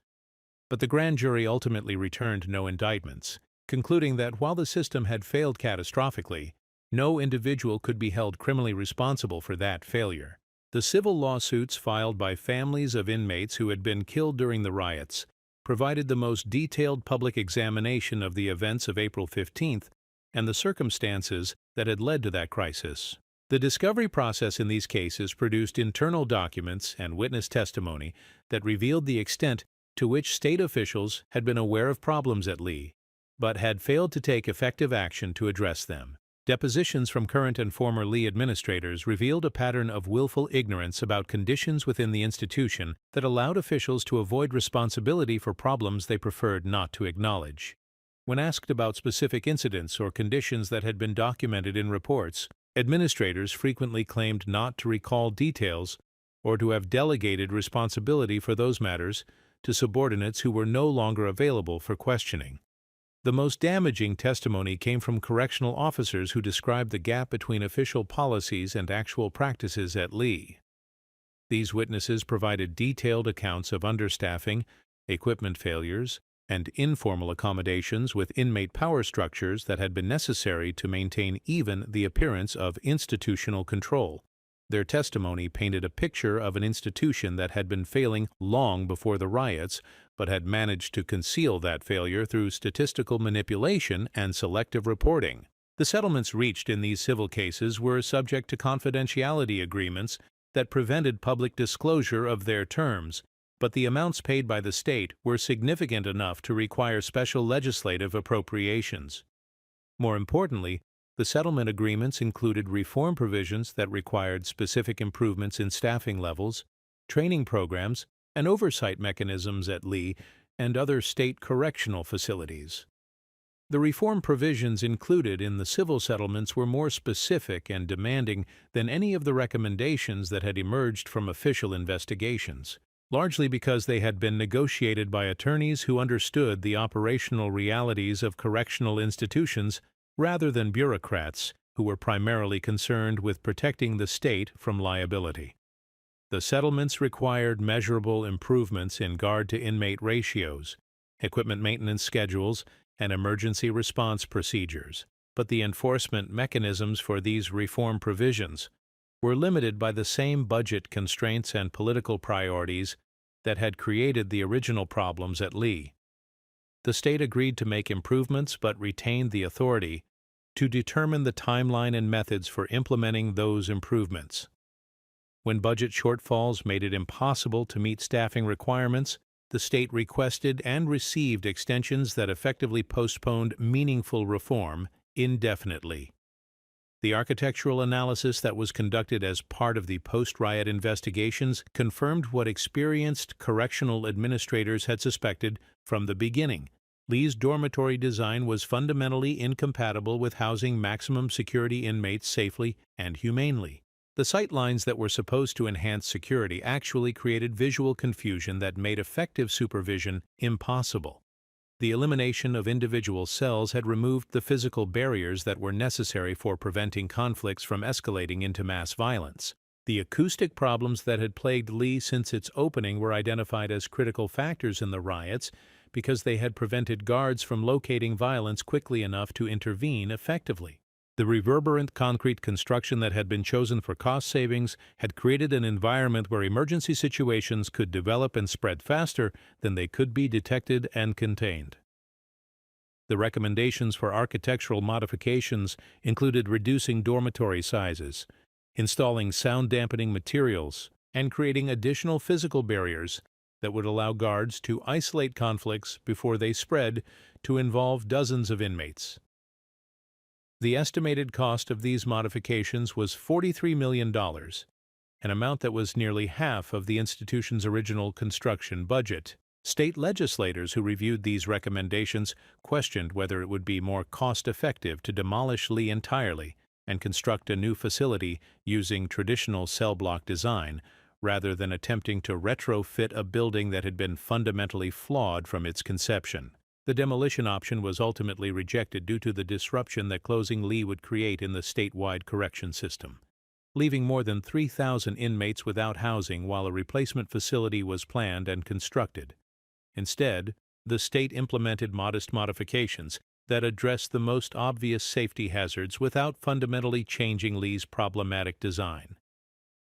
But the grand jury ultimately returned no indictments, concluding that while the system had failed catastrophically, no individual could be held criminally responsible for that failure. The civil lawsuits filed by families of inmates who had been killed during the riots provided the most detailed public examination of the events of April 15th and the circumstances that had led to that crisis. The discovery process in these cases produced internal documents and witness testimony that revealed the extent to which state officials had been aware of problems at Lee, but had failed to take effective action to address them. Depositions from current and former Lee administrators revealed a pattern of willful ignorance about conditions within the institution that allowed officials to avoid responsibility for problems they preferred not to acknowledge. When asked about specific incidents or conditions that had been documented in reports, administrators frequently claimed not to recall details or to have delegated responsibility for those matters to subordinates who were no longer available for questioning. The most damaging testimony came from correctional officers who described the gap between official policies and actual practices at Lee. These witnesses provided detailed accounts of understaffing, equipment failures, and informal accommodations with inmate power structures that had been necessary to maintain even the appearance of institutional control. Their testimony painted a picture of an institution that had been failing long before the riots, but had managed to conceal that failure through statistical manipulation and selective reporting. The settlements reached in these civil cases were subject to confidentiality agreements that prevented public disclosure of their terms, but the amounts paid by the state were significant enough to require special legislative appropriations. More importantly, the settlement agreements included reform provisions that required specific improvements in staffing levels, training programs, and oversight mechanisms at Lee and other state correctional facilities. The reform provisions included in the civil settlements were more specific and demanding than any of the recommendations that had emerged from official investigations, largely because they had been negotiated by attorneys who understood the operational realities of correctional institutions rather than bureaucrats who were primarily concerned with protecting the state from liability. The settlements required measurable improvements in guard-to-inmate ratios, equipment maintenance schedules, and emergency response procedures, but the enforcement mechanisms for these reform provisions were limited by the same budget constraints and political priorities that had created the original problems at Lee. The state agreed to make improvements but retained the authority to determine the timeline and methods for implementing those improvements. When budget shortfalls made it impossible to meet staffing requirements, the state requested and received extensions that effectively postponed meaningful reform indefinitely. The architectural analysis that was conducted as part of the post-riot investigations confirmed what experienced correctional administrators had suspected from the beginning. Lee's dormitory design was fundamentally incompatible with housing maximum security inmates safely and humanely. The sightlines that were supposed to enhance security actually created visual confusion that made effective supervision impossible. The elimination of individual cells had removed the physical barriers that were necessary for preventing conflicts from escalating into mass violence. The acoustic problems that had plagued Lee since its opening were identified as critical factors in the riots because they had prevented guards from locating violence quickly enough to intervene effectively. The reverberant concrete construction that had been chosen for cost savings had created an environment where emergency situations could develop and spread faster than they could be detected and contained. The recommendations for architectural modifications included reducing dormitory sizes, installing sound-dampening materials, and creating additional physical barriers that would allow guards to isolate conflicts before they spread to involve dozens of inmates. The estimated cost of these modifications was $43 million, an amount that was nearly half of the institution's original construction budget. State legislators who reviewed these recommendations questioned whether it would be more cost-effective to demolish Lee entirely and construct a new facility using traditional cell block design, rather than attempting to retrofit a building that had been fundamentally flawed from its conception. The demolition option was ultimately rejected due to the disruption that closing Lee would create in the statewide correction system, leaving more than 3,000 inmates without housing while a replacement facility was planned and constructed. Instead, the state implemented modest modifications that addressed the most obvious safety hazards without fundamentally changing Lee's problematic design.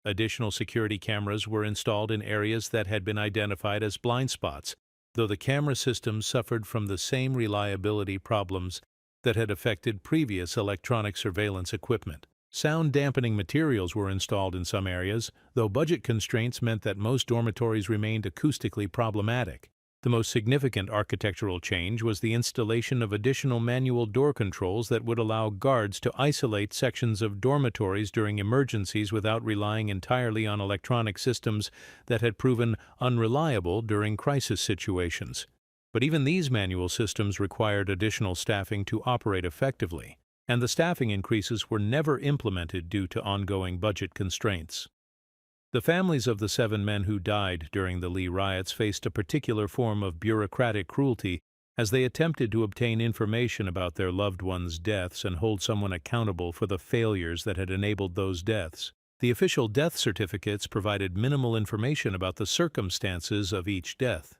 Additional security cameras were installed in areas that had been identified as blind spots, though the camera system suffered from the same reliability problems that had affected previous electronic surveillance equipment. Sound-dampening materials were installed in some areas, though budget constraints meant that most dormitories remained acoustically problematic. The most significant architectural change was the installation of additional manual door controls that would allow guards to isolate sections of dormitories during emergencies without relying entirely on electronic systems that had proven unreliable during crisis situations. But even these manual systems required additional staffing to operate effectively, and the staffing increases were never implemented due to ongoing budget constraints. The families of the 7 men who died during the Lee riots faced a particular form of bureaucratic cruelty as they attempted to obtain information about their loved ones' deaths and hold someone accountable for the failures that had enabled those deaths. The official death certificates provided minimal information about the circumstances of each death,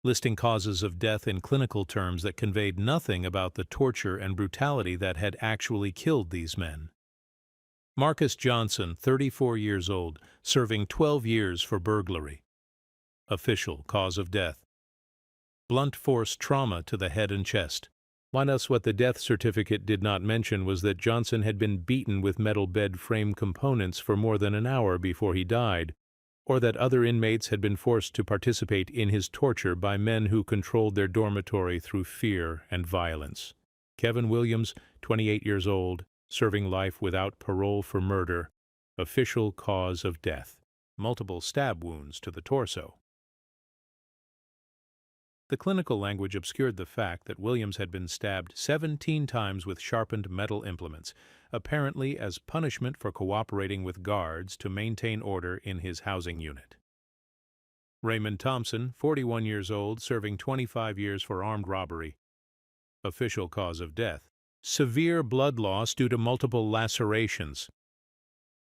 listing causes of death in clinical terms that conveyed nothing about the torture and brutality that had actually killed these men. Marcus Johnson, 34 years old, serving 12 years for burglary. Official cause of death: blunt force trauma to the head and chest. What the death certificate did not mention was that Johnson had been beaten with metal bed frame components for more than an hour before he died, or that other inmates had been forced to participate in his torture by men who controlled their dormitory through fear and violence. Kevin Williams, 28 years old, serving life without parole for murder. Official cause of death: multiple stab wounds to the torso. The clinical language obscured the fact that Williams had been stabbed 17 times with sharpened metal implements, apparently as punishment for cooperating with guards to maintain order in his housing unit. Raymond Thompson, 41 years old, serving 25 years for armed robbery. Official cause of death: severe blood loss due to multiple lacerations.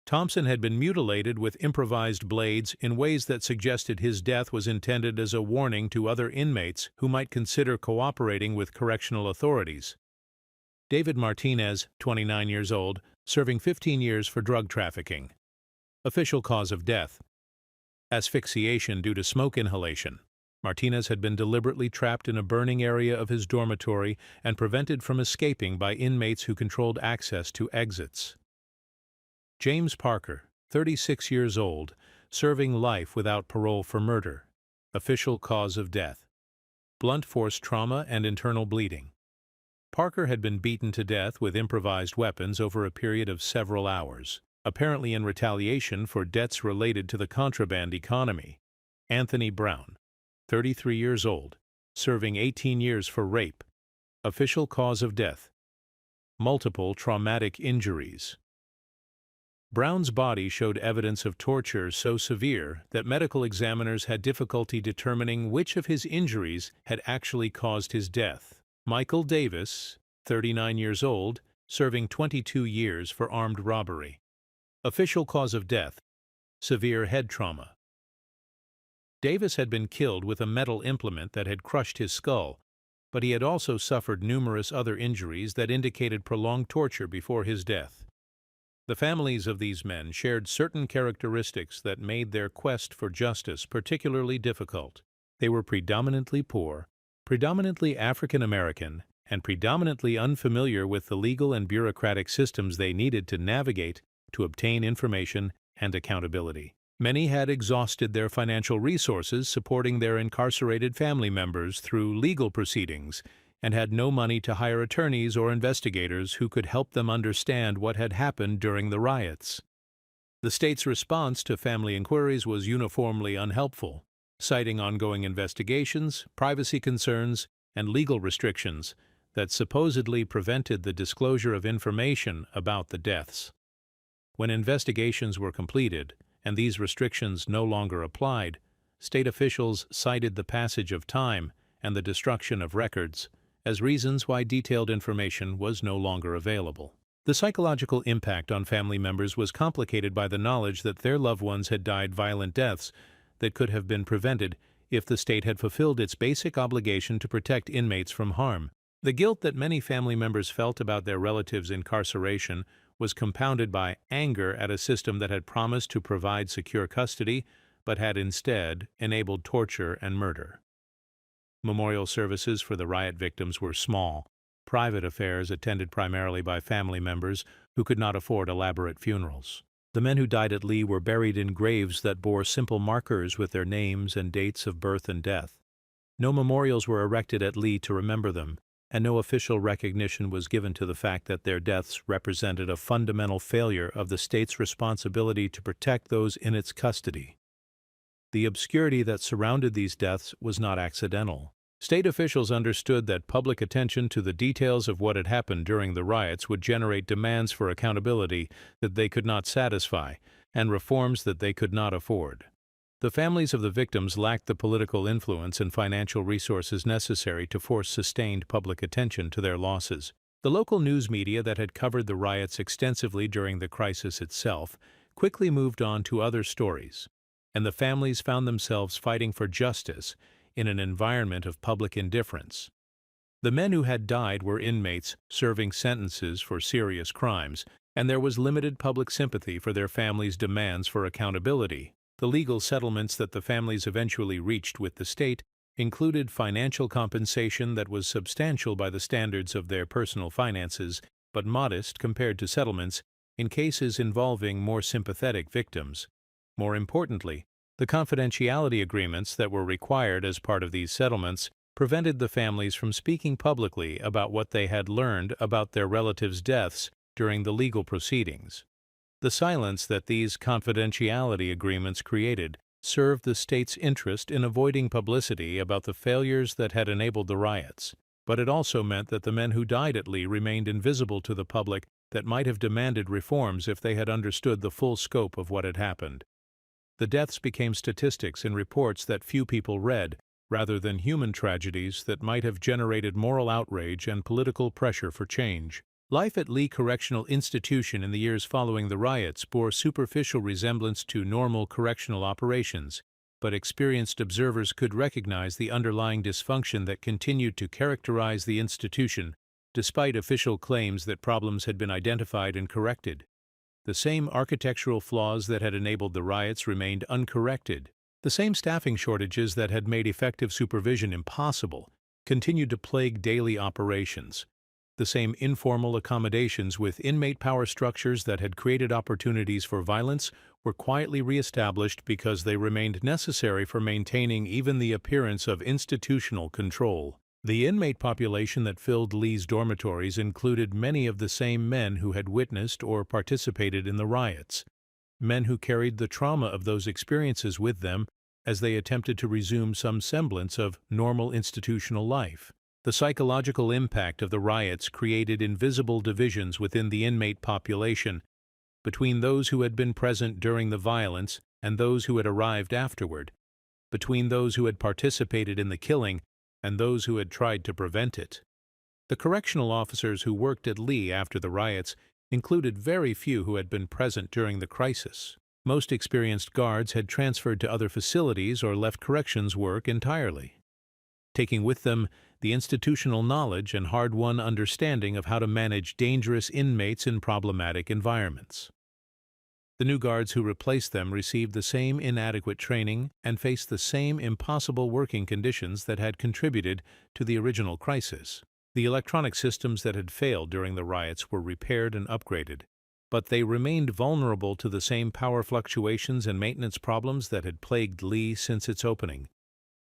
Thompson had been mutilated with improvised blades in ways that suggested his death was intended as a warning to other inmates who might consider cooperating with correctional authorities. David Martinez, 29 years old, serving 15 years for drug trafficking. Official cause of death: asphyxiation due to smoke inhalation. Martinez had been deliberately trapped in a burning area of his dormitory and prevented from escaping by inmates who controlled access to exits. James Parker, 36 years old, serving life without parole for murder. Official cause of death: blunt force trauma and internal bleeding. Parker had been beaten to death with improvised weapons over a period of several hours, apparently in retaliation for debts related to the contraband economy. Anthony Brown, 33 years old, serving 18 years for rape. Official cause of death: multiple traumatic injuries. Brown's body showed evidence of torture so severe that medical examiners had difficulty determining which of his injuries had actually caused his death. Michael Davis, 39 years old, serving 22 years for armed robbery. Official cause of death: severe head trauma. Davis had been killed with a metal implement that had crushed his skull, but he had also suffered numerous other injuries that indicated prolonged torture before his death. The families of these men shared certain characteristics that made their quest for justice particularly difficult. They were predominantly poor, predominantly African American, and predominantly unfamiliar with the legal and bureaucratic systems they needed to navigate to obtain information and accountability. Many had exhausted their financial resources supporting their incarcerated family members through legal proceedings, and had no money to hire attorneys or investigators who could help them understand what had happened during the riots. The state's response to family inquiries was uniformly unhelpful, citing ongoing investigations, privacy concerns, and legal restrictions that supposedly prevented the disclosure of information about the deaths. When investigations were completed, and these restrictions no longer applied, state officials cited the passage of time and the destruction of records as reasons why detailed information was no longer available. The psychological impact on family members was complicated by the knowledge that their loved ones had died violent deaths that could have been prevented if the state had fulfilled its basic obligation to protect inmates from harm. The guilt that many family members felt about their relatives' incarceration was compounded by anger at a system that had promised to provide secure custody but had instead enabled torture and murder. Memorial services for the riot victims were small, private affairs attended primarily by family members who could not afford elaborate funerals. The men who died at Lee were buried in graves that bore simple markers with their names and dates of birth and death. No memorials were erected at Lee to remember them, and no official recognition was given to the fact that their deaths represented a fundamental failure of the state's responsibility to protect those in its custody. The obscurity that surrounded these deaths was not accidental. State officials understood that public attention to the details of what had happened during the riots would generate demands for accountability that they could not satisfy, and reforms that they could not afford. The families of the victims lacked the political influence and financial resources necessary to force sustained public attention to their losses. The local news media that had covered the riots extensively during the crisis itself quickly moved on to other stories, and the families found themselves fighting for justice in an environment of public indifference. The men who had died were inmates serving sentences for serious crimes, and there was limited public sympathy for their families' demands for accountability. The legal settlements that the families eventually reached with the state included financial compensation that was substantial by the standards of their personal finances, but modest compared to settlements in cases involving more sympathetic victims. More importantly, the confidentiality agreements that were required as part of these settlements prevented the families from speaking publicly about what they had learned about their relatives' deaths during the legal proceedings. The silence that these confidentiality agreements created served the state's interest in avoiding publicity about the failures that had enabled the riots, but it also meant that the men who died at Lee remained invisible to the public that might have demanded reforms if they had understood the full scope of what had happened. The deaths became statistics in reports that few people read, rather than human tragedies that might have generated moral outrage and political pressure for change. Life at Lee Correctional Institution in the years following the riots bore superficial resemblance to normal correctional operations, but experienced observers could recognize the underlying dysfunction that continued to characterize the institution, despite official claims that problems had been identified and corrected. The same architectural flaws that had enabled the riots remained uncorrected. The same staffing shortages that had made effective supervision impossible continued to plague daily operations. The same informal accommodations with inmate power structures that had created opportunities for violence were quietly reestablished because they remained necessary for maintaining even the appearance of institutional control. The inmate population that filled Lee's dormitories included many of the same men who had witnessed or participated in the riots, men who carried the trauma of those experiences with them as they attempted to resume some semblance of normal institutional life. The psychological impact of the riots created invisible divisions within the inmate population, between those who had been present during the violence and those who had arrived afterward, between those who had participated in the killing and those who had tried to prevent it. The correctional officers who worked at Lee after the riots included very few who had been present during the crisis. Most experienced guards had transferred to other facilities or left corrections work entirely, taking with them the institutional knowledge and hard-won understanding of how to manage dangerous inmates in problematic environments. The new guards who replaced them received the same inadequate training and faced the same impossible working conditions that had contributed to the original crisis. The electronic systems that had failed during the riots were repaired and upgraded, but they remained vulnerable to the same power fluctuations and maintenance problems that had plagued Lee since its opening.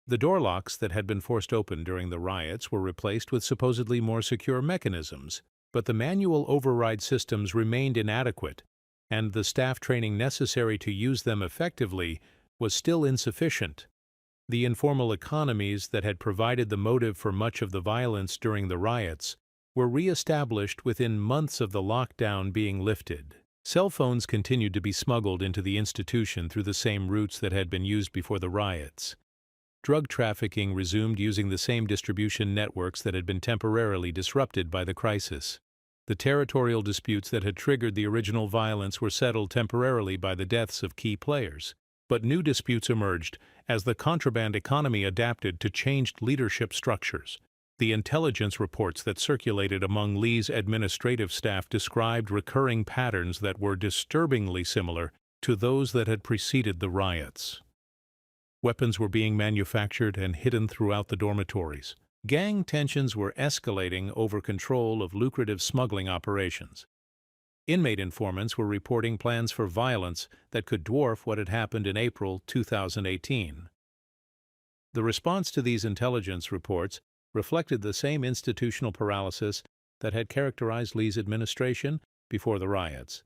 The door locks that had been forced open during the riots were replaced with supposedly more secure mechanisms, but the manual override systems remained inadequate, and the staff training necessary to use them effectively was still insufficient. The informal economies that had provided the motive for much of the violence during the riots were re-established within months of the lockdown being lifted. Cell phones continued to be smuggled into the institution through the same routes that had been used before the riots. Drug trafficking resumed using the same distribution networks that had been temporarily disrupted by the crisis. The territorial disputes that had triggered the original violence were settled temporarily by the deaths of key players. But new disputes emerged as the contraband economy adapted to changed leadership structures. The intelligence reports that circulated among Lee's administrative staff described recurring patterns that were disturbingly similar to those that had preceded the riots. Weapons were being manufactured and hidden throughout the dormitories. Gang tensions were escalating over control of lucrative smuggling operations. Inmate informants were reporting plans for violence that could dwarf what had happened in April 2018. The response to these intelligence reports reflected the same institutional paralysis that had characterized Lee's administration before the riots.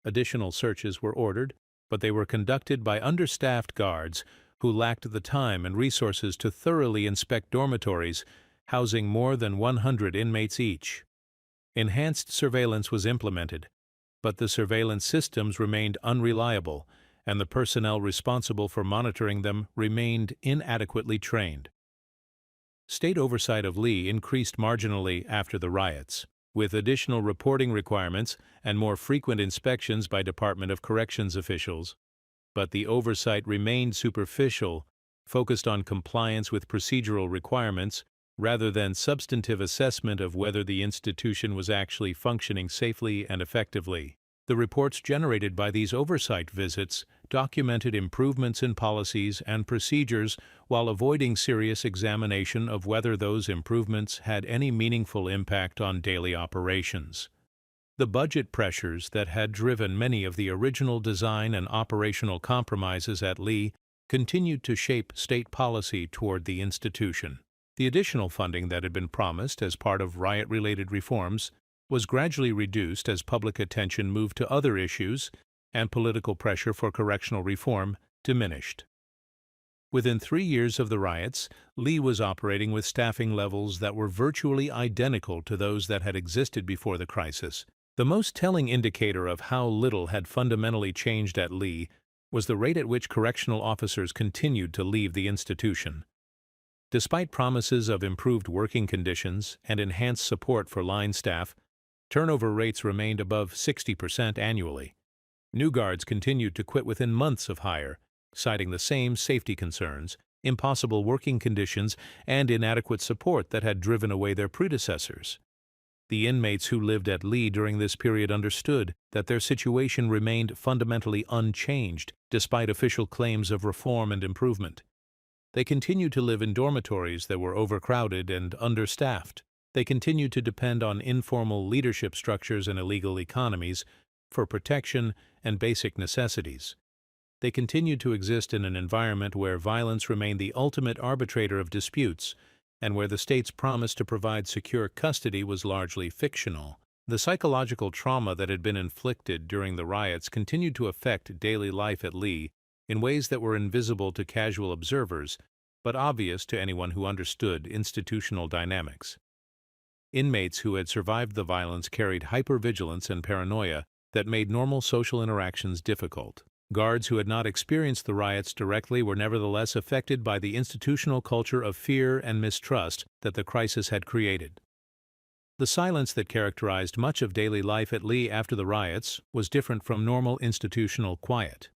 Additional searches were ordered, but they were conducted by understaffed guards who lacked the time and resources to thoroughly inspect dormitories housing more than 100 inmates each. Enhanced surveillance was implemented, but the surveillance systems remained unreliable, and the personnel responsible for monitoring them remained inadequately trained. State oversight of Lee increased marginally after the riots. with additional reporting requirements and more frequent inspections by Department of Corrections officials. But the oversight remained superficial, focused on compliance with procedural requirements rather than substantive assessment of whether the institution was actually functioning safely and effectively. The reports generated by these oversight visits documented improvements in policies and procedures while avoiding serious examination of whether those improvements had any meaningful impact on daily operations. The budget pressures that had driven many of the original design and operational compromises at Lee continued to shape state policy toward the institution. The additional funding that had been promised as part of riot-related reforms was gradually reduced as public attention moved to other issues and political pressure for correctional reform diminished. Within 3 years of the riots, Lee was operating with staffing levels that were virtually identical to those that had existed before the crisis. The most telling indicator of how little had fundamentally changed at Lee was the rate at which correctional officers continued to leave the institution. Despite promises of improved working conditions and enhanced support for line staff, turnover rates remained above 60% annually. New guards continued to quit within months of hire, citing the same safety concerns, impossible working conditions, and inadequate support that had driven away their predecessors. The inmates who lived at Lee during this period understood that their situation remained fundamentally unchanged despite official claims of reform and improvement. They continued to live in dormitories that were overcrowded and understaffed. They continued to depend on informal leadership structures and illegal economies for protection and basic necessities. They continued to exist in an environment where violence remained the ultimate arbitrator of disputes and where the state's promise to provide secure custody was largely fictional. The psychological trauma that had been inflicted during the riots continued to affect daily life at Lee in ways that were invisible to casual observers, but obvious to anyone who understood institutional dynamics. Inmates who had survived the violence carried hypervigilance and paranoia that made normal social interactions difficult. Guards who had not experienced the riots directly were nevertheless affected by the institutional culture of fear and mistrust that the crisis had created. The silence that characterized much of daily life at Lee after the riots was different from normal institutional quiet.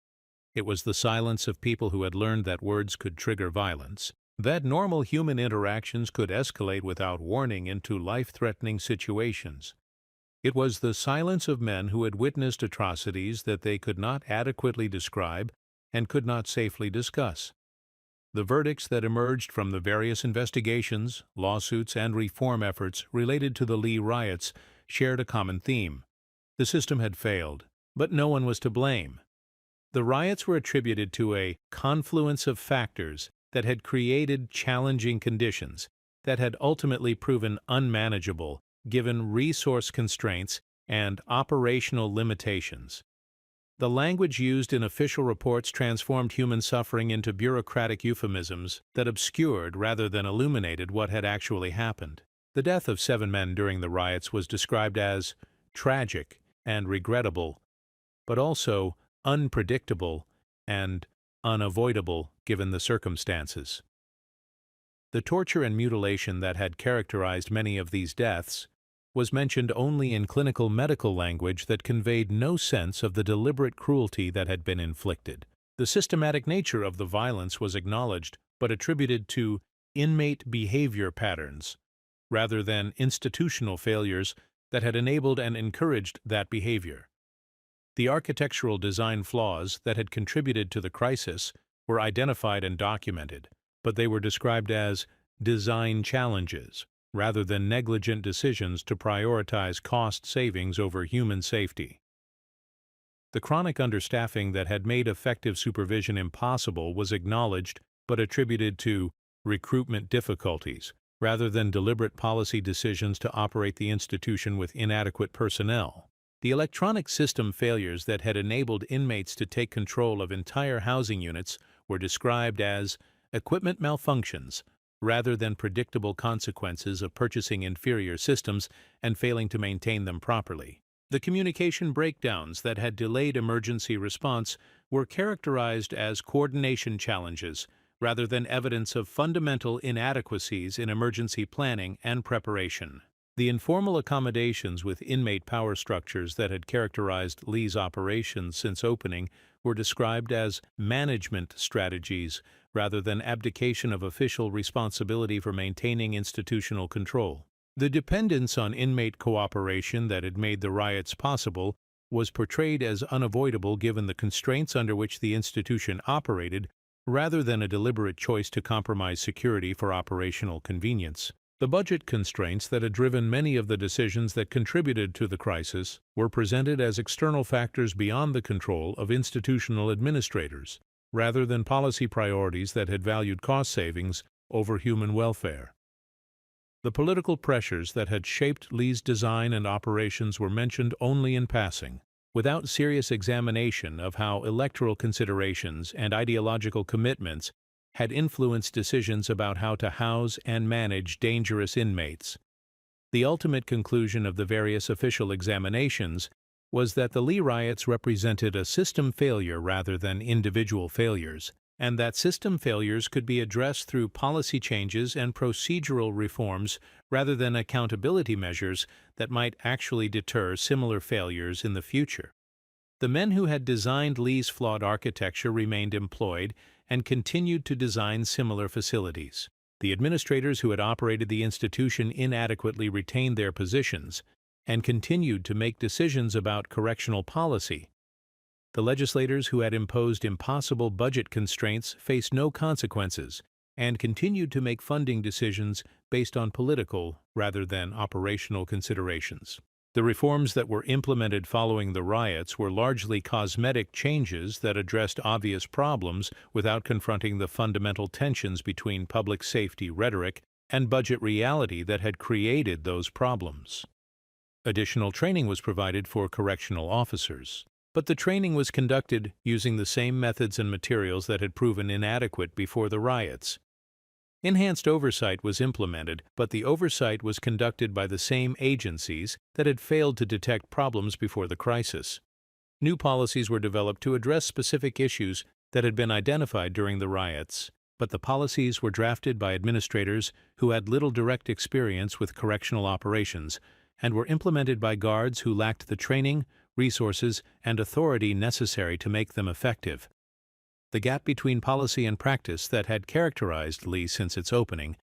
It was the silence of people who had learned that words could trigger violence, that normal human interactions could escalate without warning into life-threatening situations. It was the silence of men who had witnessed atrocities that they could not adequately describe and could not safely discuss. The verdicts that emerged from the various investigations, lawsuits, and reform efforts related to the Lee riots shared a common theme. The system had failed, but no one was to blame. The riots were attributed to a confluence of factors that had created challenging conditions that had ultimately proven unmanageable given resource constraints and operational limitations. The language used in official reports transformed human suffering into bureaucratic euphemisms that obscured rather than illuminated what had actually happened. The death of 7 men during the riots was described as tragic and regrettable, but also unpredictable and unavoidable given the circumstances. The torture and mutilation that had characterized many of these deaths was mentioned only in clinical medical language that conveyed no sense of the deliberate cruelty that had been inflicted. The systematic nature of the violence was acknowledged but attributed to inmate behavior patterns, rather than institutional failures that had enabled and encouraged that behavior. The architectural design flaws that had contributed to the crisis were identified and documented, but they were described as design challenges, rather than negligent decisions to prioritize cost savings over human safety. The chronic understaffing that had made effective supervision impossible was acknowledged but attributed to recruitment difficulties, rather than deliberate policy decisions to operate the institution with inadequate personnel. The electronic system failures that had enabled inmates to take control of entire housing units were described as equipment malfunctions, rather than predictable consequences of purchasing inferior systems and failing to maintain them properly. The communication breakdowns that had delayed emergency response were characterized as coordination challenges, rather than evidence of fundamental inadequacies in emergency planning and preparation. The informal accommodations with inmate power structures that had characterized Lee's operations since opening were described as management strategies rather than abdication of official responsibility for maintaining institutional control. The dependence on inmate cooperation that had made the riots possible was portrayed as unavoidable given the constraints under which the institution operated, rather than a deliberate choice to compromise security for operational convenience. The budget constraints that had driven many of the decisions that contributed to the crisis were presented as external factors beyond the control of institutional administrators, rather than policy priorities that had valued cost savings over human welfare. The political pressures that had shaped Lee's design and operations were mentioned only in passing, without serious examination of how electoral considerations and ideological commitments had influenced decisions about how to house and manage dangerous inmates. The ultimate conclusion of the various official examinations was that the Lee riots represented a system failure rather than individual failures, and that system failures could be addressed through policy changes and procedural reforms rather than accountability measures that might actually deter similar failures in the future. The men who had designed Lee's flawed architecture remained employed and continued to design similar facilities. The administrators who had operated the institution inadequately retained their positions and continued to make decisions about correctional policy. The legislators who had imposed impossible budget constraints faced no consequences and continued to make funding decisions based on political rather than operational considerations. The reforms that were implemented following the riots were largely cosmetic changes that addressed obvious problems without confronting the fundamental tensions between public safety rhetoric and budget reality that had created those problems. Additional training was provided for correctional officers, but the training was conducted using the same methods and materials that had proven inadequate before the riots. Enhanced oversight was implemented, but the oversight was conducted by the same agencies that had failed to detect problems before the crisis. New policies were developed to address specific issues that had been identified during the riots, but the policies were drafted by administrators who had little direct experience with correctional operations and were implemented by guards who lacked the training, resources, and authority necessary to make them effective. The gap between policy and practice that had characterized Lee since its opening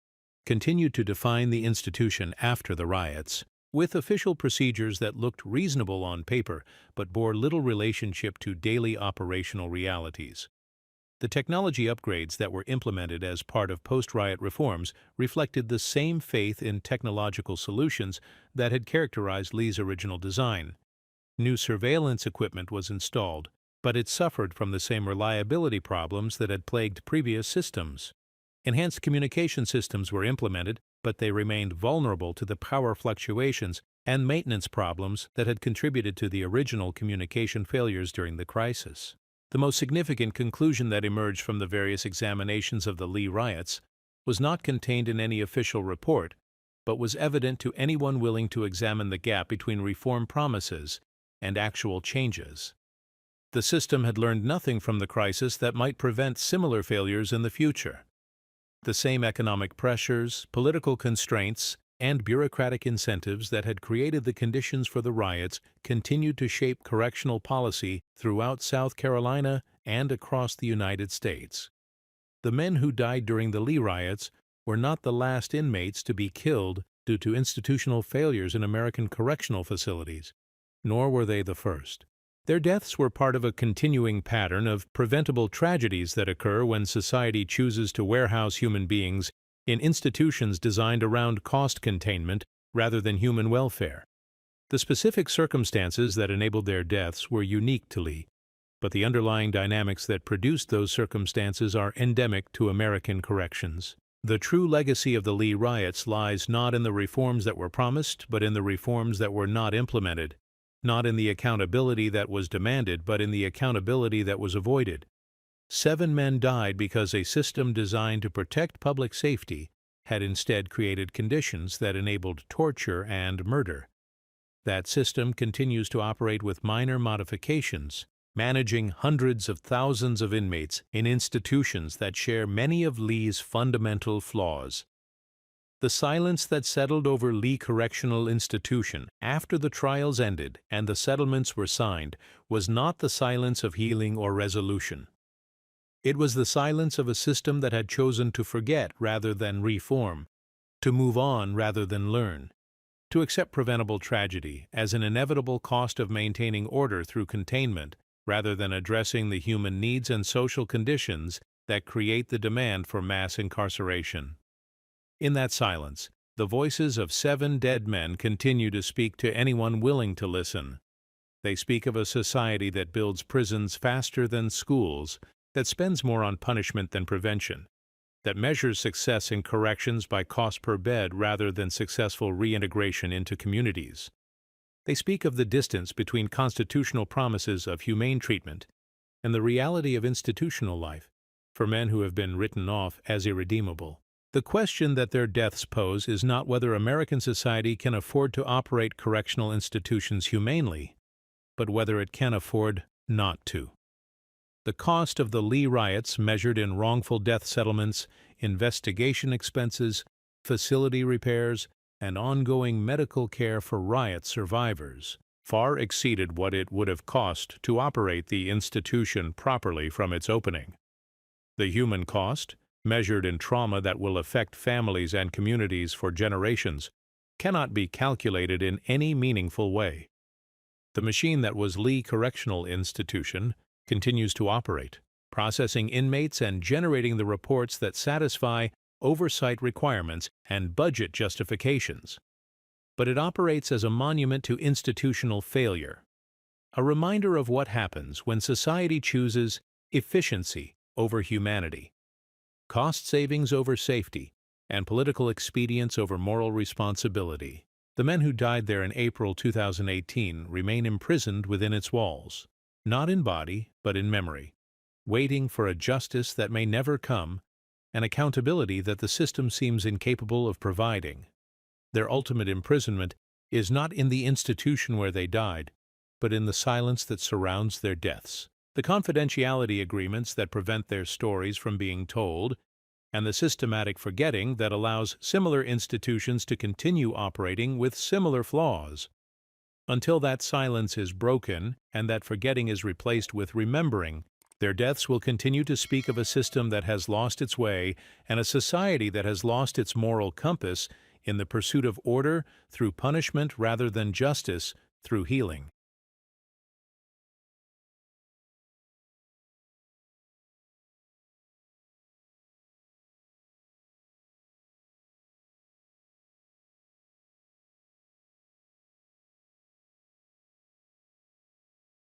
continued to define the institution after the riots, with official procedures that looked reasonable on paper but bore little relationship to daily operational realities. The technology upgrades that were implemented as part of post-riot reforms reflected the same faith in technological solutions that had characterized Lee's original design. New surveillance equipment was installed, but it suffered from the same reliability problems that had plagued previous systems. Enhanced communication systems were implemented, but they remained vulnerable to the power fluctuations and maintenance problems that had contributed to the original communication failures during the crisis. The most significant conclusion that emerged from the various examinations of the Lee riots was not contained in any official report, but was evident to anyone willing to examine the gap between reform promises and actual changes. The system had learned nothing from the crisis that might prevent similar failures in the future. The same economic pressures, political constraints, and bureaucratic incentives that had created the conditions for the riots continued to shape correctional policy throughout South Carolina and across the United States. The men who died during the Lee riots were not the last inmates to be killed due to institutional failures in American correctional facilities, nor were they the first. Their deaths were part of a continuing pattern of preventable tragedies that occur when society chooses to warehouse human beings in institutions designed around cost containment rather than human welfare. The specific circumstances that enabled their deaths were unique to Lee, but the underlying dynamics that produced those circumstances are endemic to American corrections. The true legacy of the Lee riots lies not in the reforms that were promised, but in the reforms that were not implemented. Not in the accountability that was demanded, but in the accountability that was avoided. 7 men died because a system designed to protect public safety had instead created conditions that enabled torture and murder. That system continues to operate with minor modifications, managing hundreds of thousands of inmates in institutions that share many of Lee's fundamental flaws. The silence that settled over Lee Correctional Institution after the trials ended and the settlements were signed was not the silence of healing or resolution. It was the silence of a system that had chosen to forget rather than reform, to move on rather than learn, to accept preventable tragedy as an inevitable cost of maintaining order through containment rather than addressing the human needs and social conditions that create the demand for mass incarceration. In that silence, the voices of 7 dead men continue to speak to anyone willing to listen. They speak of a society that builds prisons faster than schools, that spends more on punishment than prevention, that measures success in corrections by cost per bed rather than successful reintegration into communities. They speak of the distance between constitutional promises of humane treatment and the reality of institutional life for men who have been written off as irredeemable. The question that their deaths pose is not whether American society can afford to operate correctional institutions humanely, but whether it can afford not to. The cost of the Lee riots measured in wrongful death settlements, investigation expenses, facility repairs, and ongoing medical care for riot survivors far exceeded what it would have cost to operate the institution properly from its opening. The human cost, measured in trauma that will affect families and communities for generations, cannot be calculated in any meaningful way. The machine that was Lee Correctional Institution continues to operate, processing inmates and generating the reports that satisfy oversight requirements and budget justifications. But it operates as a monument to institutional failure, a reminder of what happens when society chooses efficiency over humanity, cost savings over safety, and political expedience over moral responsibility. The men who died there in April 2018 remain imprisoned within its walls, not in body, but in memory, waiting for a justice that may never come, an accountability that the system seems incapable of providing. Their ultimate imprisonment is not in the institution where they died, but in the silence that surrounds their deaths, the confidentiality agreements that prevent their stories from being told, and the systematic forgetting that allows similar institutions to continue operating with similar flaws. Until that silence is broken and that forgetting is replaced with remembering, their deaths will continue to speak of a system that has lost its way and a society that has lost its moral compass in the pursuit of order through punishment rather than justice through healing.